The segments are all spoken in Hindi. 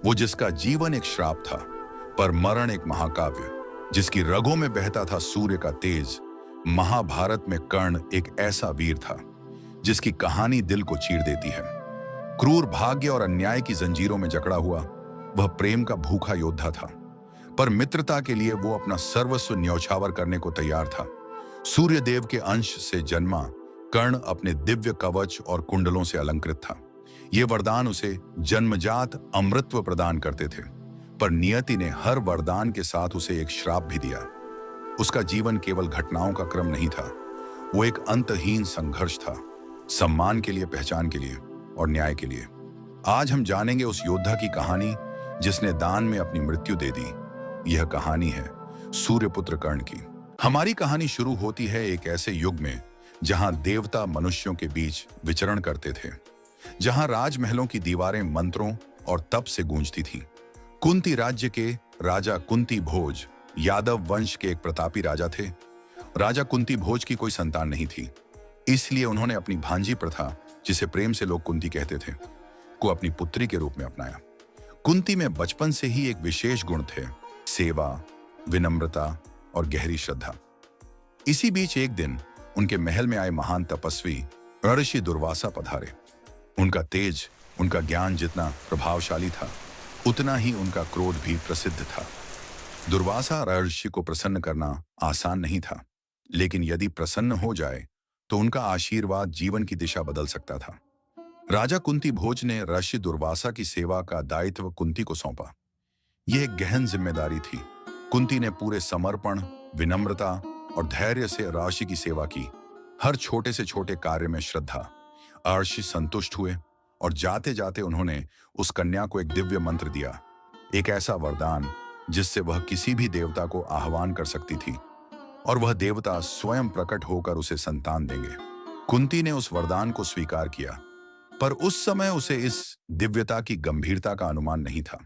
वो जिसका जीवन एक श्राप था, पर मरण एक महाकाव्य, जिसकी रगों में बहता था सूर्य का तेज। महाभारत में कर्ण एक ऐसा वीर था जिसकी कहानी दिल को चीर देती है। क्रूर भाग्य और अन्याय की जंजीरों में जकड़ा हुआ वह प्रेम का भूखा योद्धा था, पर मित्रता के लिए वो अपना सर्वस्व न्यौछावर करने को तैयार था। सूर्यदेव के अंश से जन्मा कर्ण अपने दिव्य कवच और कुंडलों से अलंकृत था। ये वरदान उसे जन्मजात अमृतत्व प्रदान करते थे, पर नियति ने हर वरदान के साथ उसे एक श्राप भी दिया। उसका जीवन केवल घटनाओं का क्रम नहीं था, वो एक अंतहीन संघर्ष था, सम्मान के लिए, पहचान के लिए और न्याय के लिए। आज हम जानेंगे उस योद्धा की कहानी जिसने दान में अपनी मृत्यु दे दी। यह कहानी है सूर्यपुत्र कर्ण की। हमारी कहानी शुरू होती है एक ऐसे युग में जहां देवता मनुष्यों के बीच विचरण करते थे, जहां राजमहलों की दीवारें मंत्रों और तप से गूंजती थीं। कुंती राज्य के राजा कुंती भोज यादव वंश के एक प्रतापी राजा थे। राजा कुंती भोज की कोई संतान नहीं थी, इसलिए उन्होंने अपनी भांजी प्रथा, जिसे प्रेम से लोग कुंती कहते थे, को अपनी पुत्री के रूप में अपनाया। कुंती में बचपन से ही एक विशेष गुण थे, सेवा, विनम्रता और गहरी श्रद्धा। इसी बीच एक दिन उनके महल में आए महान तपस्वी ऋषि दुर्वासा पधारे। उनका तेज, उनका ज्ञान जितना प्रभावशाली था, उतना ही उनका क्रोध भी प्रसिद्ध था। दुर्वासा ऋषि को प्रसन्न करना आसान नहीं था, लेकिन यदि प्रसन्न हो जाए तो उनका आशीर्वाद जीवन की दिशा बदल सकता था। राजा कुंती भोज ने ऋषि दुर्वासा की सेवा का दायित्व कुंती को सौंपा। यह एक गहन जिम्मेदारी थी। कुंती ने पूरे समर्पण, विनम्रता और धैर्य से ऋषि की सेवा की। हर छोटे से छोटे कार्य में श्रद्धा। ऋषि संतुष्ट हुए और जाते जाते उन्होंने उस कन्या को एक दिव्य मंत्र दिया, एक ऐसा वरदान जिससे वह किसी भी देवता को आह्वान कर सकती थी और वह देवता स्वयं प्रकट होकर उसे संतान देंगे। कुंती ने उस वरदान को स्वीकार किया, पर उस समय उसे इस दिव्यता की गंभीरता का अनुमान नहीं था।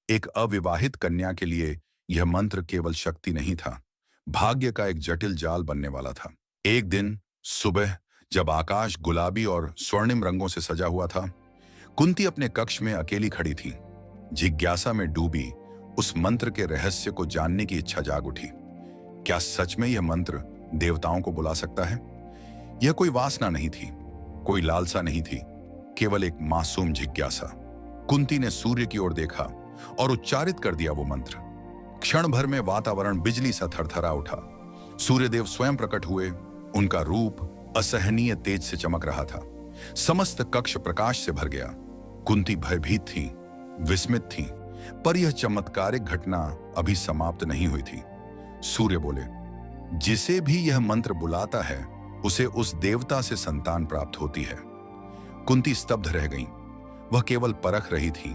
एक अविवाहित कन्या के लिए यह मंत्र केवल शक्ति नहीं था, भाग्य का एक जटिल जाल बनने वाला था। एक दिन सुबह जब आकाश गुलाबी और स्वर्णिम रंगों से सजा हुआ था, कुंती अपने कक्ष में अकेली खड़ी थी। जिज्ञासा में डूबी उस मंत्र के रहस्य को जानने की इच्छा जाग उठी। क्या सच में यह मंत्र देवताओं को बुला सकता है? यह कोई वासना नहीं थी, कोई लालसा नहीं थी, केवल एक मासूम जिज्ञासा। कुंती ने सूर्य की ओर देखा और उच्चारित कर दिया वो मंत्र। क्षण भर में वातावरण बिजली सा थरथरा उठा। सूर्यदेव स्वयं प्रकट हुए। उनका रूप असहनीय तेज से चमक रहा था। समस्त कक्ष प्रकाश से भर गया। कुंती भयभीत थी, विस्मित थी, पर यह चमत्कारिक घटना अभी समाप्त नहीं हुई थी। सूर्य बोले, जिसे भी यह मंत्र बुलाता है उसे उस देवता से संतान प्राप्त होती है। कुंती स्तब्ध रह गई। वह केवल परख रही थी,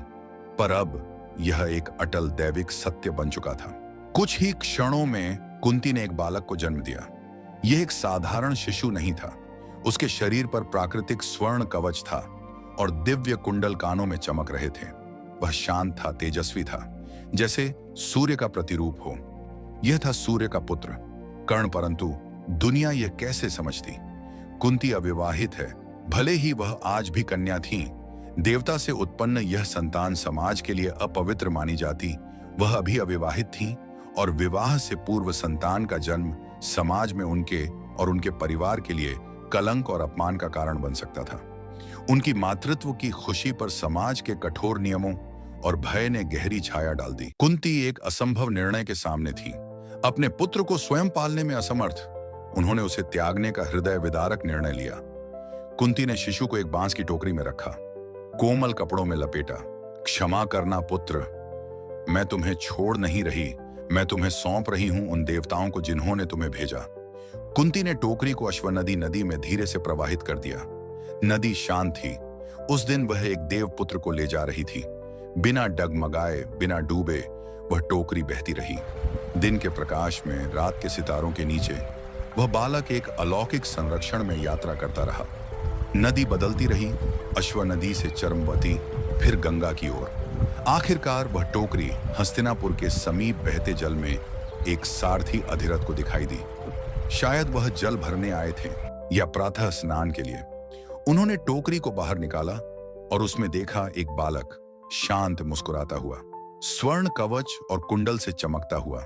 पर अब यह एक अटल दैविक सत्य बन चुका था। कुछ ही क्षणों में कुंती ने एक बालक को जन्म दिया। यह एक साधारण शिशु नहीं था। उसके शरीर पर प्राकृतिक स्वर्ण कवच था और दिव्य कुंडल कानों में चमक रहे थे। वह शांत था, तेजस्वी था, जैसे सूर्य का प्रतिरूप हो। यह था सूर्य का पुत्र कर्ण, परंतु दुनिया यह कैसे समझती? कुंती अविवाहित है, भले ही वह आज भी कन्या थी। देवता से उत्पन्न यह संतान समाज के लिए अपवित्र मानी जाती। वह अभी अविवाहित थी और विवाह से पूर्व संतान का जन्म समाज में उनके और उनके परिवार के लिए कलंक और अपमान का कारण बन सकता था। उनकी मातृत्व की खुशी पर समाज के कठोर नियमों और भय ने गहरी छाया डाल दी। कुंती एक असंभव निर्णय के सामने थी। अपने पुत्र को स्वयं पालने में असमर्थ, उन्होंने उसे त्यागने का हृदय विदारक निर्णय लिया। कुंती ने शिशु को एक बांस की टोकरी में रखा, कोमल कपड़ों में लपेटा। क्षमा करना पुत्र, मैं तुम्हें छोड़ नहीं रही, मैं तुम्हें सौंप रही हूं उन देवताओं को जिन्होंने तुम्हें भेजा। कुंती ने टोकरी को अश्वनदी नदी में धीरे से प्रवाहित कर दिया। नदी शांत थी। उस दिन वह एक देव पुत्र को ले जा रही थी। बिना डगमगाए, बिना डूबे वह टोकरी बहती रही। दिन के प्रकाश में, रात के सितारों के नीचे वह बालक एक अलौकिक संरक्षण में यात्रा करता रहा। नदी बदलती रही, अश्वनदी से चरमवती, फिर गंगा की ओर। आखिरकार वह टोकरी हस्तिनापुर के समीप बहते जल में एक सारथी अधिरथ को दिखाई दी। शायद वह जल भरने आए थे या प्रातः स्नान के लिए। उन्होंने टोकरी को बाहर निकाला और उसमें देखा एक बालक, शांत मुस्कुराता हुआ, स्वर्ण कवच और कुंडल से चमकता हुआ।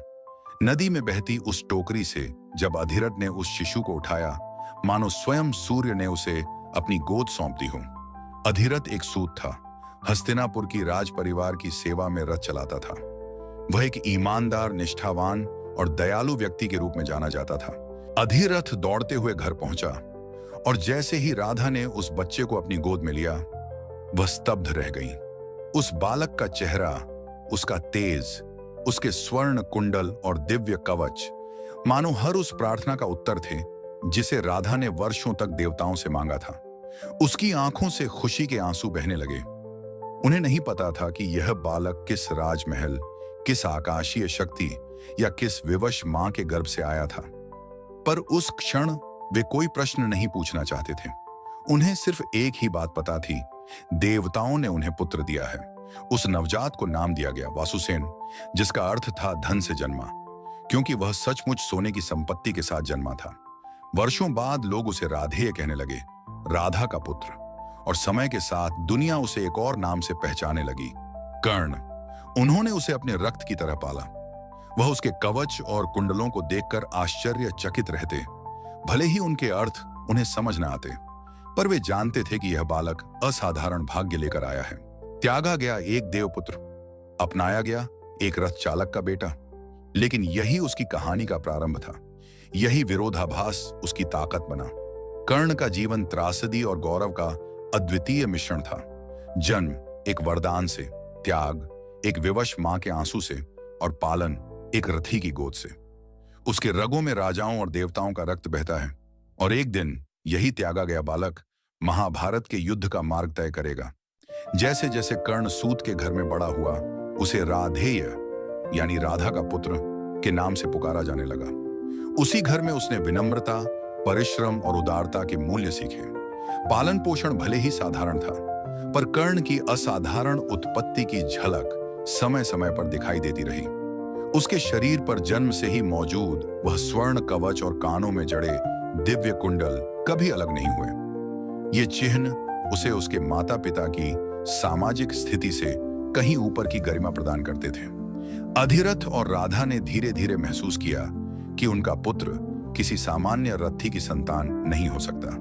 नदी में बहती उस टोकरी से जब अधिरथ ने उस शिशु को उठाया, मानो स्वयं सूर्य ने उसे अपनी गोद सौंप दी हो। अधिरथ एक सूत था, हस्तिनापुर की राज परिवार की सेवा में रथ चलाता था। वह एक ईमानदार, निष्ठावान और दयालु व्यक्ति के रूप में जाना जाता था। अधिरथ दौड़ते हुए घर पहुंचा और जैसे ही राधा ने उस बच्चे को अपनी गोद में लिया, वह स्तब्ध रह गई। उस बालक का चेहरा, उसका तेज, उसके स्वर्ण कुंडल और दिव्य कवच मानो हर उस प्रार्थना का उत्तर थे जिसे राधा ने वर्षों तक देवताओं से मांगा था। उसकी आंखों से खुशी के आंसू बहने लगे। उन्हें नहीं पता था कि यह बालक किस राजमहल, किस आकाशीय शक्ति या किस विवश मां के गर्भ से आया था। पर उस क्षण वे कोई प्रश्न नहीं पूछना चाहते थे। उन्हें सिर्फ एक ही बात पता थी, देवताओं ने उन्हें पुत्र दिया है। उस नवजात को नाम दिया गया वासुसेन, जिसका अर्थ था धन से जन्मा, क्योंकि वह सचमुच सोने की संपत्ति के साथ जन्मा था। वर्षों बाद लोग उसे राधेय कहने लगे, राधा का पुत्र, और समय के साथ दुनिया उसे एक और नाम से पहचानने लगी, कर्ण। उन्होंने उसे अपने रक्त की तरह पाला। वह उसके कवच और कुंडलों को देखकर आश्चर्यचकित रहते, भले ही उनके अर्थ उन्हें समझ न आते, पर वे जानते थे कि यह बालक असाधारण भाग्य लेकर आया है। त्यागा गया एक देवपुत्र, अपनाया गया एक रथ चालक का बेटा, लेकिन यही उसकी कहानी का प्रारंभ था। यही विरोधाभास उसकी ताकत बना। कर्ण का जीवन त्रासदी और गौरव का अद्वितीय मिश्रण था। जन्म एक वरदान से, त्याग एक विवश मां के आंसू से, और पालन एक रथी की गोद से। उसके रगों में राजाओं और देवताओं का रक्त बहता है, और एक दिन यही त्यागा गया बालक महाभारत के युद्ध का मार्ग तय करेगा। जैसे जैसे कर्ण सूत के घर में बड़ा हुआ, उसे राधेय यानी राधा का पुत्र के नाम से पुकारा जाने लगा। उसी घर में उसने विनम्रता, परिश्रम और उदारता के मूल्य सीखे। पालन पोषण भले ही साधारण था, पर कर्ण की असाधारण उत्पत्ति की झलक समय समय पर दिखाई देती रही। उसके शरीर पर जन्म से ही मौजूद वह स्वर्ण कवच और कानों में जड़े दिव्य कुंडल कभी अलग नहीं हुए। ये चिन्ह उसे उसके माता पिता की सामाजिक स्थिति से कहीं ऊपर की गरिमा प्रदान करते थे। अधिरथ और राधा ने धीरे धीरे महसूस किया कि उनका पुत्र किसी सामान्य रथी की संतान नहीं हो सकता।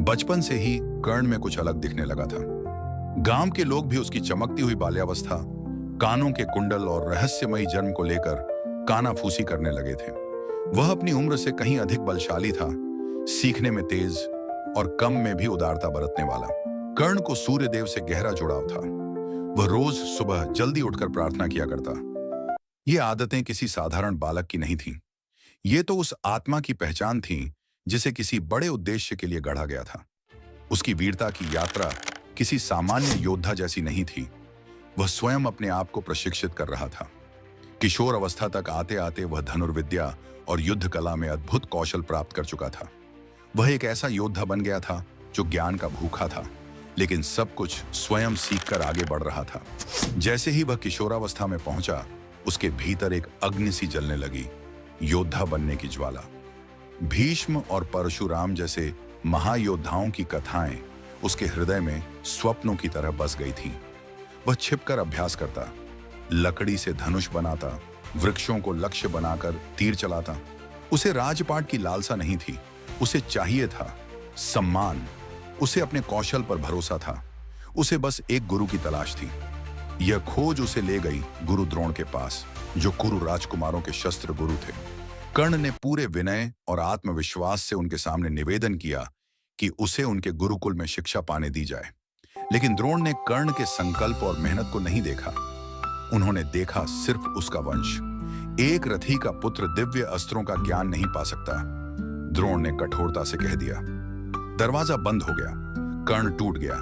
बचपन से ही कर्ण में कुछ अलग दिखने लगा था। गांव के लोग भी उसकी चमकती हुई बाल्यावस्था, कानों के कुंडल और रहस्यमयी जन्म को लेकर कानाफूसी करने लगे थे। वह अपनी उम्र से कहीं अधिक बलशाली था, सीखने में तेज और कम में भी उदारता बरतने वाला। कर्ण को सूर्य देव से गहरा जुड़ाव था। वह रोज सुबह जल्दी उठकर प्रार्थना किया करता। ये आदतें किसी साधारण बालक की नहीं थीं। ये तो उस आत्मा की पहचान थी जिसे किसी बड़े उद्देश्य के लिए गढ़ा गया था। उसकी वीरता की यात्रा किसी सामान्य योद्धा जैसी नहीं थी। वह स्वयं अपने आप को प्रशिक्षित कर रहा था। किशोर अवस्था तक आते आते वह धनुर्विद्या और युद्ध कला में अद्भुत कौशल प्राप्त कर चुका था। वह एक ऐसा योद्धा बन गया था जो ज्ञान का भूखा था, लेकिन सब कुछ स्वयं सीखकर आगे बढ़ रहा था। जैसे ही वह किशोरावस्था में पहुंचा, उसके भीतर एक अग्नि सी जलने लगी, योद्धा बनने की ज्वाला। भीष्म और परशुराम जैसे महायोद्धाओं की कथाएं उसके हृदय में स्वप्नों की तरह बस गई थीं। वह छिपकर अभ्यास करता, लकड़ी से धनुष बनाता, वृक्षों को लक्ष्य बनाकर तीर चलाता। उसे राजपाट की लालसा नहीं थी, उसे चाहिए था सम्मान। उसे अपने कौशल पर भरोसा था। उसे बस एक गुरु की तलाश थी। यह खोज उसे ले गई गुरु द्रोण के पास, जो कुरु राजकुमारों के शस्त्र गुरु थे। कर्ण ने पूरे विनय और आत्मविश्वास से उनके सामने निवेदन किया कि उसे उनके गुरुकुल में शिक्षा पाने दी जाए। लेकिन द्रोण ने कर्ण के संकल्प और मेहनत को नहीं देखा। उन्होंने देखा सिर्फ उसका वंश। एक रथी का पुत्र दिव्य अस्त्रों का ज्ञान नहीं पा सकता, द्रोण ने कठोरता से कह दिया। दरवाजा बंद हो गया। कर्ण टूट गया,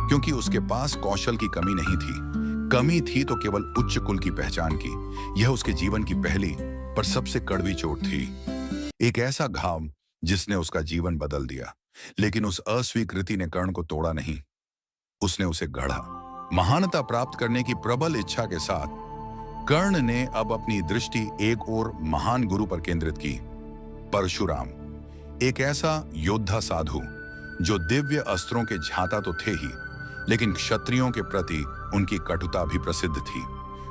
क्योंकि उसके पास कौशल की कमी नहीं थी। कमी थी तो केवल उच्च कुल की पहचान की। यह उसके जीवन की पहली पर सबसे कड़वी चोट थी। एक ऐसा घाव जिसने उसका जीवन बदल दिया। लेकिन उस अस्वीकृति ने कर्ण को तोड़ा नहीं, उसने उसे गढ़ा। महानता प्राप्त करने की प्रबल इच्छा के साथ कर्ण ने अब अपनी दृष्टि एक और महान गुरु पर केंद्रित की, परशुराम। एक ऐसा योद्धा साधु जो दिव्य अस्त्रों के झाता तो थे ही, लेकिन क्षत्रियों के प्रति उनकी कटुता भी प्रसिद्ध थी।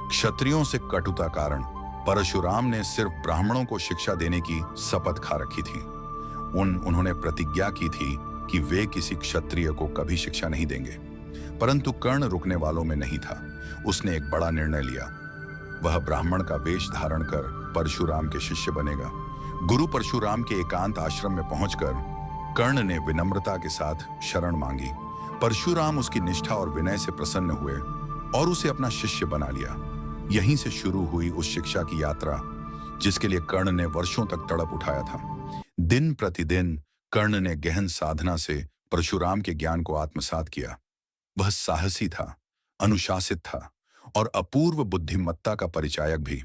क्षत्रियों से कटुता कारण परशुराम ने सिर्फ ब्राह्मणों को शिक्षा देने की शपथ खा रखी थी। उन्होंने प्रतिज्ञा की थी कि वे किसी क्षत्रिय को कभी शिक्षा नहीं देंगे। परंतु कर्ण रुकने वालों में नहीं था। उसने एक बड़ा निर्णय लिया। वह ब्राह्मण का वेश धारण कर परशुराम के शिष्य बनेगा। गुरु परशुराम के एकांत आश्रम में पहुंचकर कर्ण ने विनम्रता के साथ शरण मांगी। परशुराम उसकी निष्ठा और विनय से प्रसन्न हुए और उसे अपना शिष्य बना लिया। यहीं से शुरू हुई उस शिक्षा की यात्रा जिसके लिए कर्ण ने वर्षों तक तड़प उठाया था। दिन प्रतिदिन कर्ण ने गहन साधना से परशुराम के ज्ञान को आत्मसात किया। वह साहसी था, अनुशासित था और अपूर्व बुद्धिमत्ता का परिचायक भी।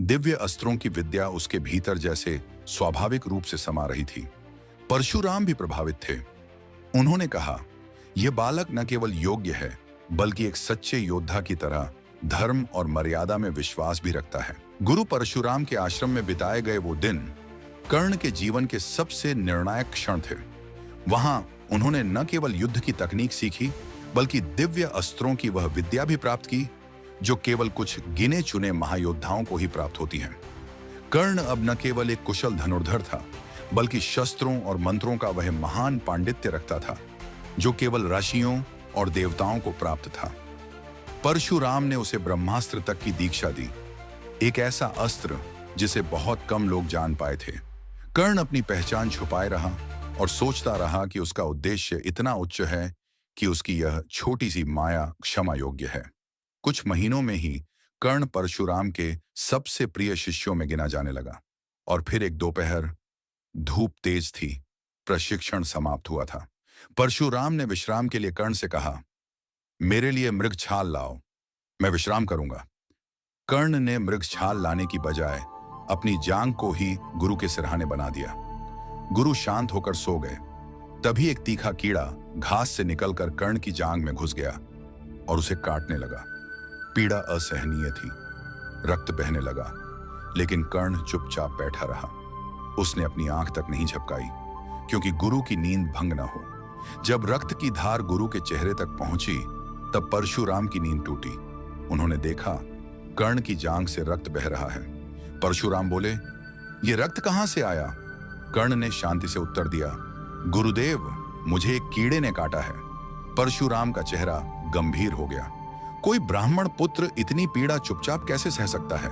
दिव्य अस्त्रों की विद्या उसके भीतर जैसे स्वाभाविक रूप से समा रही थी। परशुराम भी प्रभावित थे। उन्होंने कहा, यह बालक न केवल योग्य है बल्कि एक सच्चे योद्धा की तरह धर्म और मर्यादा में विश्वास भी रखता है। गुरु परशुराम के आश्रम में बिताए गए वो दिन कर्ण के जीवन के सबसे निर्णायक क्षण थे। वहां उन्होंने न केवल युद्ध की तकनीक सीखी बल्कि दिव्य अस्त्रों की वह विद्या भी प्राप्त की जो केवल कुछ गिने चुने महायोद्धाओं को ही प्राप्त होती है। कर्ण अब न केवल एक कुशल धनुर्धर था बल्कि शस्त्रों और मंत्रों का वह महान पांडित्य रखता था जो केवल ऋषियों और देवताओं को प्राप्त था। परशुराम ने उसे ब्रह्मास्त्र तक की दीक्षा दी, एक ऐसा अस्त्र जिसे बहुत कम लोग जान पाए थे। कर्ण अपनी पहचान छुपाए रहा और सोचता रहा कि उसका उद्देश्य इतना उच्च है कि उसकी यह छोटी सी माया क्षमा योग्य है। कुछ महीनों में ही कर्ण परशुराम के सबसे प्रिय शिष्यों में गिना जाने लगा। और फिर एक दोपहर, धूप तेज थी, प्रशिक्षण समाप्त हुआ था। परशुराम ने विश्राम के लिए कर्ण से कहा, मेरे लिए मृग छाल लाओ, मैं विश्राम करूंगा। कर्ण ने मृग छाल लाने की बजाय अपनी जांग को ही गुरु के सिरहाने बना दिया। गुरु शांत होकर सो गए। तभी एक तीखा कीड़ा घास से निकलकर कर्ण की जांग में घुस गया और उसे काटने लगा। पीड़ा असहनीय थी, रक्त बहने लगा, लेकिन कर्ण चुपचाप बैठा रहा। उसने अपनी आंख तक नहीं झपकाई क्योंकि गुरु की नींद भंग न हो। जब रक्त की धार गुरु के चेहरे तक पहुंची तब परशुराम की नींद टूटी। उन्होंने देखा कर्ण की जांग से रक्त बह रहा है। परशुराम बोले, ये रक्त कहां से आया? कर्ण ने शांति से उत्तर दिया, गुरुदेव, मुझे एक कीड़े ने काटा है। परशुराम का चेहरा गंभीर हो गया। कोई ब्राह्मण पुत्र इतनी पीड़ा चुपचाप कैसे सह सकता है?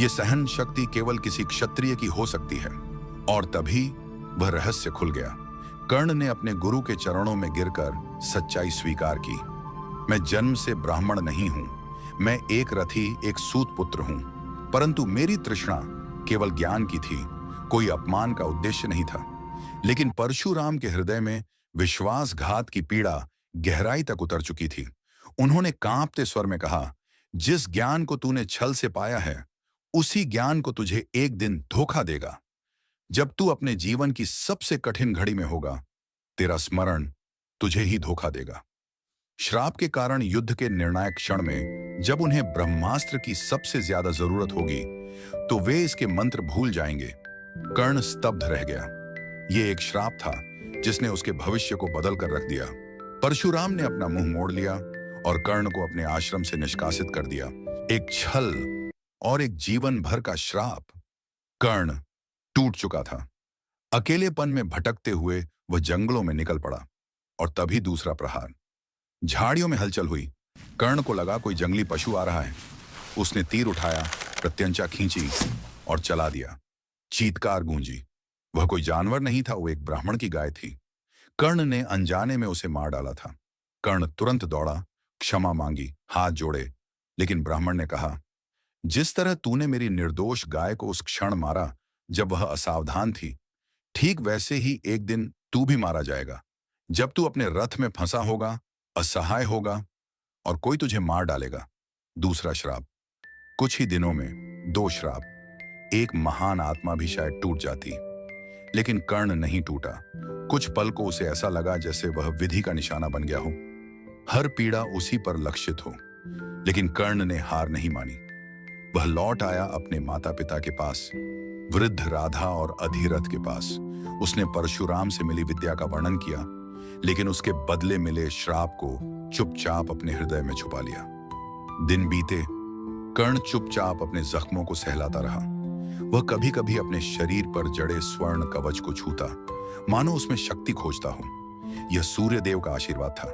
यह सहन शक्ति केवल किसी क्षत्रिय की हो सकती है। और तभी वह रहस्य खुल गया। कर्ण ने अपने गुरु के चरणों में गिरकर सच्चाई स्वीकार की। मैं जन्म से ब्राह्मण नहीं हूं, मैं एक रथी, एक सूत पुत्र हूं, परंतु मेरी तृष्णा केवल ज्ञान की थी, कोई अपमान का उद्देश्य नहीं था। लेकिन परशुराम के हृदय में विश्वासघात की पीड़ा गहराई तक उतर चुकी थी। उन्होंने कांपते स्वर में कहा, जिस ज्ञान को तूने छल से पाया है उसी ज्ञान को तुझे एक दिन धोखा देगा। जब तू अपने जीवन की सबसे कठिन घड़ी में होगा, तेरा स्मरण तुझे ही धोखा देगा। श्राप के कारण युद्ध के निर्णायक क्षण में जब उन्हें ब्रह्मास्त्र की सबसे ज्यादा जरूरत होगी तो वे इसके मंत्र भूल जाएंगे। कर्ण स्तब्ध रह गया। यह एक श्राप था जिसने उसके भविष्य को बदल कर रख दिया। परशुराम ने अपना मुंह मोड़ लिया और कर्ण को अपने आश्रम से निष्कासित कर दिया। एक छल और एक जीवन भर का श्राप। कर्ण टूट चुका था। अकेलेपन में भटकते हुए वह जंगलों में निकल पड़ा। और तभी दूसरा प्रहार। झाड़ियों में हलचल हुई। कर्ण को लगा कोई जंगली पशु आ रहा है। उसने तीर उठाया, प्रत्यंचा खींची और चला दिया। चीत्कार गूंजी। वह कोई जानवर नहीं था, वो एक ब्राह्मण की गाय थी। कर्ण ने अनजाने में उसे मार डाला था। कर्ण तुरंत दौड़ा, क्षमा मांगी, हाथ जोड़े, लेकिन ब्राह्मण ने कहा, जिस तरह तूने मेरी निर्दोष गाय को उस क्षण मारा जब वह असावधान थी, ठीक वैसे ही एक दिन तू भी मारा जाएगा, जब तू अपने रथ में फंसा होगा, असहाय होगा और कोई तुझे मार डालेगा। दूसरा श्राप। कुछ ही दिनों में दो श्राप। एक महान आत्मा भी शायद टूट जाती, लेकिन कर्ण नहीं टूटा। कुछ पल को उसे ऐसा लगा जैसे वह विधि का निशाना बन गया हो, हर पीड़ा उसी पर लक्षित हो। लेकिन कर्ण ने हार नहीं मानी। वह लौट आया अपने माता पिता के पास, वृद्ध राधा और अधिरथ के पास। उसने परशुराम से मिली विद्या का वर्णन किया, लेकिन उसके बदले मिले श्राप को चुपचाप अपने हृदय में छुपा लिया। दिन बीते, कर्ण चुपचाप अपने जख्मों को सहलाता रहा। वह कभी कभी अपने शरीर पर जड़े स्वर्ण कवच को छूता, मानो उसमें शक्ति खोजता हो। यह सूर्यदेव का आशीर्वाद था।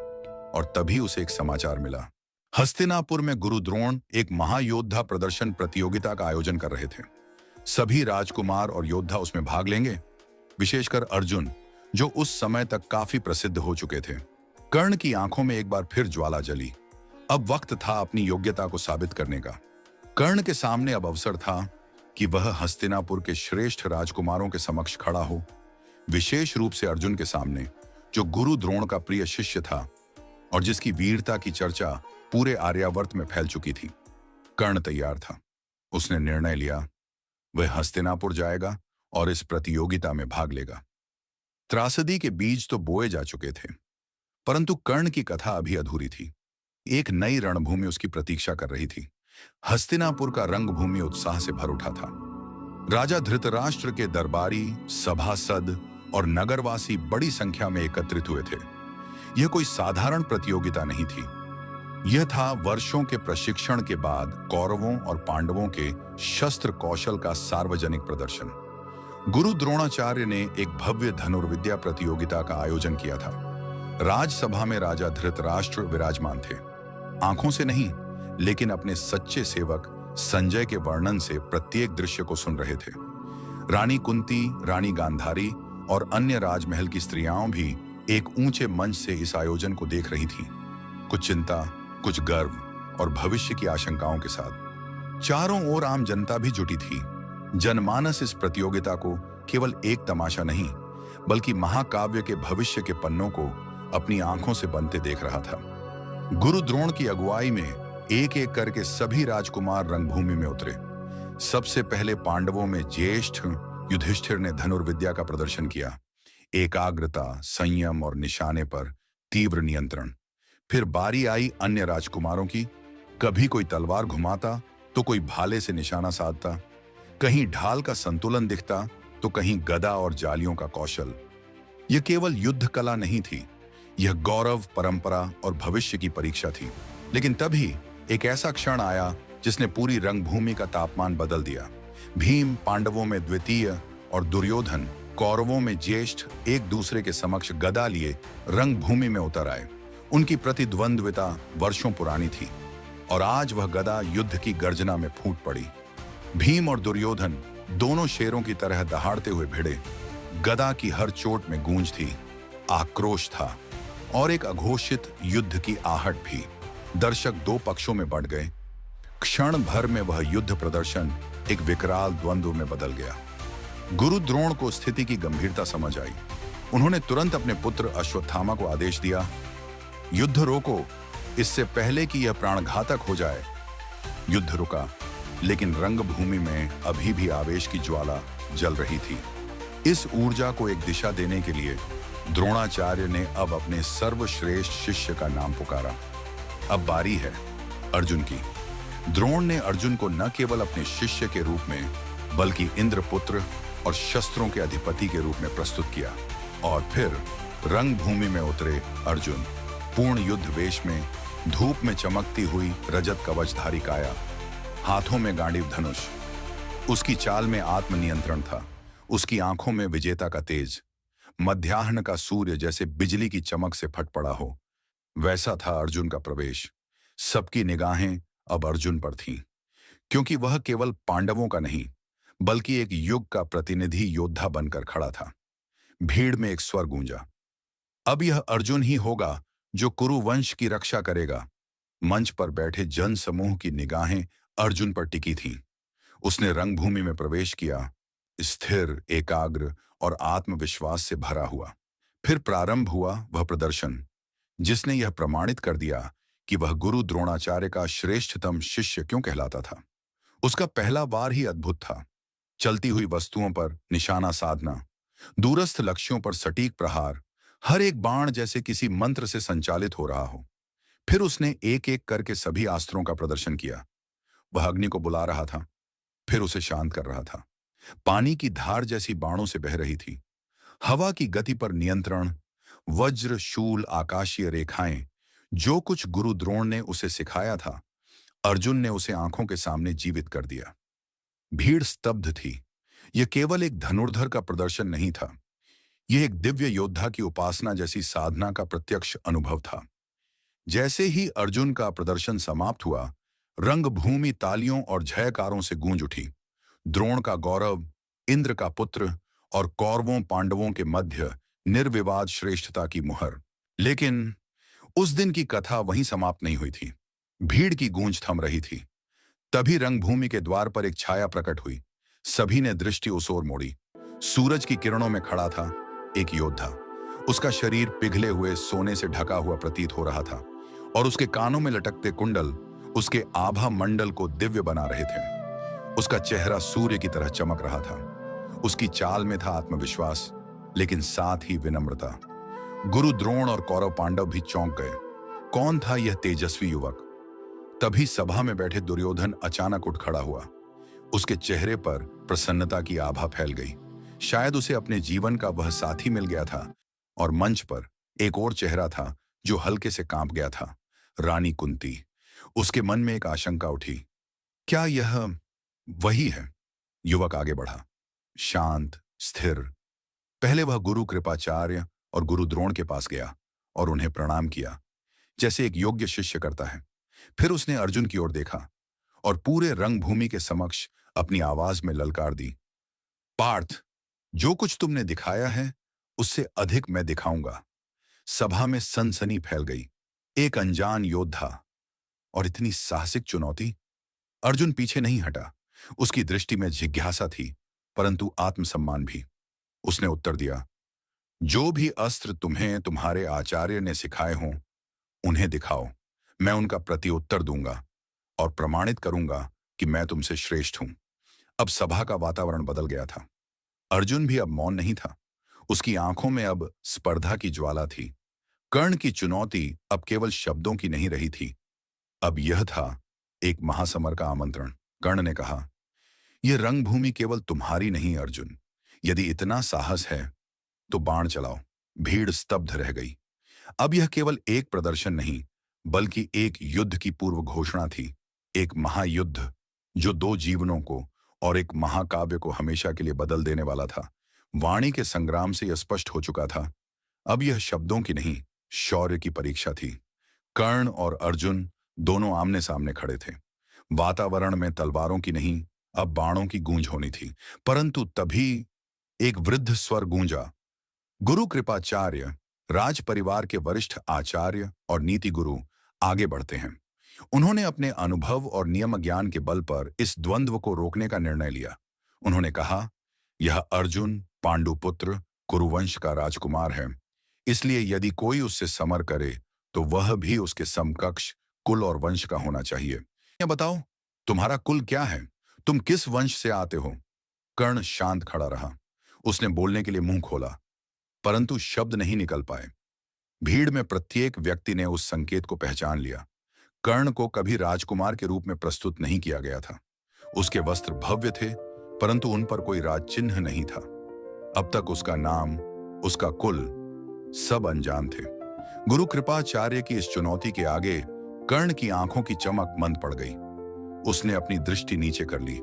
और तभी उसे एक समाचार मिला। हस्तिनापुर में गुरु द्रोण एक महायोद्धा प्रदर्शन प्रतियोगिता का आयोजन कर रहे थे। सभी राजकुमार और योद्धा उसमें भाग लेंगे, विशेषकर अर्जुन, जो उस समय तक काफी प्रसिद्ध हो चुके थे। कर्ण की आंखों में एक बार फिर ज्वाला जली। अब वक्त था अपनी योग्यता को साबित करने का। कर्ण के सामने अब अवसर था कि वह हस्तिनापुर के श्रेष्ठ राजकुमारों के समक्ष खड़ा हो, विशेष रूप से अर्जुन के सामने, जो गुरु द्रोण का प्रिय शिष्य था और जिसकी वीरता की चर्चा पूरे आर्यावर्त में फैल चुकी थी। कर्ण तैयार था। उसने निर्णय लिया, वह हस्तिनापुर जाएगा और इस प्रतियोगिता में भाग लेगा। त्रासदी के बीज तो बोए जा चुके थे, परंतु कर्ण की कथा अभी अधूरी थी। एक नई रणभूमि उसकी प्रतीक्षा कर रही थी। हस्तिनापुर का रंगभूमि उत्साह से भर उठा था। राजा धृतराष्ट्र के दरबारी, सभासद और नगरवासी बड़ी संख्या में एकत्रित हुए थे। यह कोई साधारण प्रतियोगिता नहीं थी। यह था वर्षों के प्रशिक्षण के बाद कौरवों और पांडवों के शस्त्र कौशल का सार्वजनिक प्रदर्शन। गुरु द्रोणाचार्य ने एक भव्य धनुर्विद्या प्रतियोगिता का आयोजन किया था। राजसभा में राजा धृतराष्ट्र विराजमान थे। आंखों से नहीं, लेकिन अपने सच्चे सेवक संजय के वर्णन से प्रत्येक दृश्य को सुन रहे थे। रानी कुंती, रानी गांधारी और अन्य राजमहल की स्त्रियां भी एक ऊंचे मंच से इस आयोजन को देख रही थीं, कुछ चिंता, कुछ गर्व और भविष्य की आशंकाओं के साथ। चारों ओर आम जनता भी जुटी थी। जनमानस इस प्रतियोगिता को केवल एक तमाशा नहीं, बल्कि महाकाव्य के भविष्य के पन्नों को अपनी आंखों से बनते देख रहा था। गुरु द्रोण की अगुवाई में एक एक करके सभी राजकुमार रंगभूमि में उतरे। सबसे पहले पांडवों में ज्येष्ठ युधिष्ठिर ने धनुर्विद्या का प्रदर्शन किया। एकाग्रता, संयम और निशाने पर तीव्र नियंत्रण। फिर बारी आई अन्य राजकुमारों की। कभी कोई तलवार घुमाता तो कोई भाले से निशाना साधता, कहीं ढाल का संतुलन दिखता तो कहीं गदा और जालियों का कौशल। यह केवल युद्ध कला नहीं थी, यह गौरव, परंपरा और भविष्य की परीक्षा थी। लेकिन तभी एक ऐसा क्षण आया जिसने पूरी रंगभूमि का तापमान बदल दिया। भीम पांडवों में द्वितीय और दुर्योधन कौरवों में ज्येष्ठ एक दूसरे के समक्ष गदा लिए रंगभूमि में उतर आए। उनकी प्रतिद्वंद्विता वर्षों पुरानी थी और आज वह गदा युद्ध की गर्जना में फूट पड़ी। भीम और दुर्योधन दोनों शेरों की तरह दहाड़ते हुए भिड़े। गदा की हर चोट में गूंज थी, आक्रोश था और एक अघोषित युद्ध की आहट भी। दर्शक दो पक्षों में बढ़ गए। क्षण भर में वह युद्ध प्रदर्शन एक विकराल द्वंद्व में बदल गया। गुरु द्रोण को स्थिति की गंभीरता समझ आई। उन्होंने तुरंत अपने पुत्र अश्वत्थामा को आदेश दिया, युद्ध रोको, इससे पहले कि यह प्राणघातक हो जाए। युद्ध रुका, लेकिन रंगभूमि में अभी भी आवेश की ज्वाला जल रही थी। इस ऊर्जा को एक दिशा देने के लिए द्रोणाचार्य ने अब अपने सर्वश्रेष्ठ शिष्य का नाम पुकारा। अब बारी है अर्जुन की। द्रोण ने अर्जुन को न केवल अपने शिष्य के रूप में, बल्कि इंद्रपुत्र और शस्त्रों के अधिपति के रूप में प्रस्तुत किया। और फिर रंगभूमि में उतरे अर्जुन, पूर्ण युद्ध वेश में, धूप में चमकती हुई रजत कवचधारी काया, हाथों में गांडीव धनुष। उसकी चाल में आत्मनियंत्रण था, उसकी आंखों में विजेता का तेज। मध्याह्न का सूर्य जैसे बिजली की चमक से फट पड़ा हो, वैसा था अर्जुन का प्रवेश। सबकी निगाहें अब अर्जुन पर थीं, क्योंकि वह केवल पांडवों का नहीं, बल्कि एक युग का प्रतिनिधि योद्धा बनकर खड़ा था। भीड़ में एक स्वर गूंजा, अब यह अर्जुन ही होगा जो कुरुवंश की रक्षा करेगा। मंच पर बैठे जन समूह की निगाहें अर्जुन पर टिकी थीं। उसने रंगभूमि में प्रवेश किया, स्थिर, एकाग्र और आत्मविश्वास से भरा हुआ। फिर प्रारंभ हुआ वह प्रदर्शन जिसने यह प्रमाणित कर दिया कि वह गुरु द्रोणाचार्य का श्रेष्ठतम शिष्य क्यों कहलाता था। उसका पहला वार ही अद्भुत था। चलती हुई वस्तुओं पर निशाना साधना, दूरस्थ लक्ष्यों पर सटीक प्रहार, हर एक बाण जैसे किसी मंत्र से संचालित हो रहा हो। फिर उसने एक एक करके सभी अस्त्रों का प्रदर्शन किया। वह अग्नि को बुला रहा था, फिर उसे शांत कर रहा था। पानी की धार जैसी बाणों से बह रही थी। हवा की गति पर नियंत्रण, वज्र, शूल, आकाशीय रेखाएं जो कुछ गुरु द्रोण ने उसे सिखाया था, अर्जुन ने उसे आंखों के सामने जीवित कर दिया। भीड़ स्तब्ध थी। यह केवल एक धनुर्धर का प्रदर्शन नहीं था, यह एक दिव्य योद्धा की उपासना जैसी साधना का प्रत्यक्ष अनुभव था। जैसे ही अर्जुन का प्रदर्शन समाप्त हुआ, रंगभूमि तालियों और जयकारों से गूंज उठी। द्रोण का गौरव, इंद्र का पुत्र और कौरवों पांडवों के मध्य निर्विवाद श्रेष्ठता की मुहर। लेकिन उस दिन की कथा वहीं समाप्त नहीं हुई थी। भीड़ की गूंज थम रही थी। तभी रंगभूमि के द्वार पर एक छाया प्रकट हुई। सभी ने दृष्टि उस ओर मोड़ी। सूरज की किरणों में खड़ा था एक योद्धा। उसका शरीर पिघले हुए सोने से ढका हुआ प्रतीत हो रहा था और उसके कानों में लटकते कुंडल उसके आभा मंडल को दिव्य बना रहे थे। उसका चेहरा सूर्य की तरह चमक रहा था। उसकी चाल में था आत्मविश्वास, लेकिन साथ ही विनम्रता। गुरु द्रोण और कौरव पांडव भी चौंक गए। कौन था यह तेजस्वी युवक? तभी सभा में बैठे दुर्योधन अचानक उठ खड़ा हुआ। उसके चेहरे पर प्रसन्नता की आभा फैल गई। शायद उसे अपने जीवन का वह साथी मिल गया था। और मंच पर एक और चेहरा था जो हल्के से कांप गया था, रानी कुंती। उसके मन में एक आशंका उठी। क्या यह वही है? युवक आगे बढ़ा, शांत, स्थिर। पहले वह गुरु कृपाचार्य और गुरु द्रोण के पास गया और उन्हें प्रणाम किया, जैसे एक योग्य शिष्य करता है। फिर उसने अर्जुन की ओर देखा और पूरे रंगभूमि के समक्ष अपनी आवाज में ललकार दी, पार्थ, जो कुछ तुमने दिखाया है उससे अधिक मैं दिखाऊंगा। सभा में सनसनी फैल गई। एक अनजान योद्धा और इतनी साहसिक चुनौती। अर्जुन पीछे नहीं हटा। उसकी दृष्टि में जिज्ञासा थी, परंतु आत्मसम्मान भी। उसने उत्तर दिया, जो भी अस्त्र तुम्हें तुम्हारे आचार्य ने सिखाए हों, उन्हें दिखाओ। मैं उनका प्रत्युत्तर दूंगा और प्रमाणित करूंगा कि मैं तुमसे श्रेष्ठ हूं। अब सभा का वातावरण बदल गया था। अर्जुन भी अब मौन नहीं था। उसकी आंखों में अब स्पर्धा की ज्वाला थी। कर्ण की चुनौती अब केवल शब्दों की नहीं रही थी, अब यह था एक महासमर का आमंत्रण। कर्ण ने कहा, यह रंगभूमि केवल तुम्हारी नहीं अर्जुन। यदि इतना साहस है तो बाण चलाओ। भीड़ स्तब्ध रह गई। अब यह केवल एक प्रदर्शन नहीं, बल्कि एक युद्ध की पूर्व घोषणा थी। एक महायुद्ध जो दो जीवनों को और एक महाकाव्य को हमेशा के लिए बदल देने वाला था। वाणी के संग्राम से यह स्पष्ट हो चुका था। अब यह शब्दों की नहीं, शौर्य की परीक्षा थी। कर्ण और अर्जुन दोनों आमने सामने खड़े थे। वातावरण में तलवारों की नहीं, अब बाणों की गूंज होनी थी। परंतु तभी एक वृद्ध स्वर गूंजा। गुरु कृपाचार्य, राज परिवार के वरिष्ठ आचार्य और नीति गुरु, आगे बढ़ते हैं। उन्होंने अपने अनुभव और नियम ज्ञान के बल पर इस द्वंद्व को रोकने का निर्णय लिया। उन्होंने कहा, यह अर्जुन पांडुपुत्र कुरुवंश का राजकुमार है, इसलिए यदि कोई उससे समर करे तो वह भी उसके समकक्ष कुल और वंश का होना चाहिए। यह बताओ, तुम्हारा कुल क्या है? तुम किस वंश से आते हो? कर्ण शांत खड़ा रहा। उसने बोलने के लिए मुंह खोला, परंतु शब्द नहीं निकल पाए। भीड़ में प्रत्येक व्यक्ति ने उस संकेत को पहचान लिया। कर्ण को कभी राजकुमार के रूप में प्रस्तुत नहीं किया गया था। उसके वस्त्र भव्य थे, परंतु उन पर कोई राज चिन्ह नहीं था। अब तक उसका नाम, उसका कुल, सब अनजान थे। गुरु कृपाचार्य की इस चुनौती के आगे कर्ण की आंखों की चमक मंद पड़ गई। उसने अपनी दृष्टि नीचे कर ली।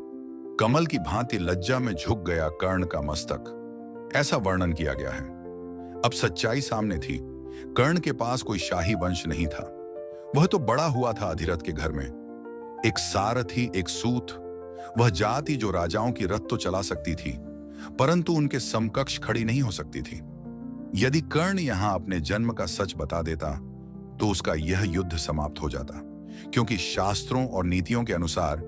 कमल की भांति लज्जा में झुक गया कर्ण का मस्तक, ऐसा वर्णन किया गया है। अब सच्चाई सामने थी। कर्ण के पास कोई शाही वंश नहीं था। वह तो बड़ा हुआ था अधिरथ के घर में। एक सारथी, एक सूत, वह जाति जो राजाओं की रथ तो चला सकती थी, परंतु उनके समकक्ष खड़ी नहीं हो सकती थी। यदि कर्ण यहां अपने जन्म का सच बता देता तो उसका यह युद्ध समाप्त हो जाता, क्योंकि शास्त्रों और नीतियों के अनुसार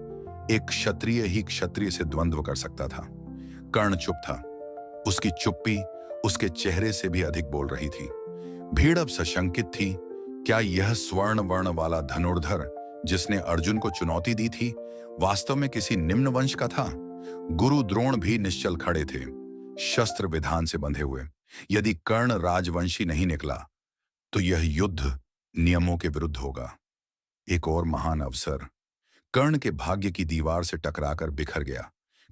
एक क्षत्रिय ही क्षत्रिय से द्वंद्व कर सकता था। कर्ण चुप था। उसकी चुप्पी उसके चेहरे से भी अधिक बोल रही थी। भीड़ अब सशंकित थी। क्या यह स्वर्ण वर्ण वाला धनुर्धर जिसने अर्जुन को चुनौती दी थी वास्तव में किसी निम्न वंश का था? गुरु द्रोण भी निश्चल खड़े थे, शस्त्र विधान से बंधे हुए। यदि कर्ण राजवंशी नहीं निकला तो यह युद्ध नियमों के विरुद्ध होगा। एक और महान अवसर कर्ण के भाग्य की दीवार से टकराकर बिखर गया।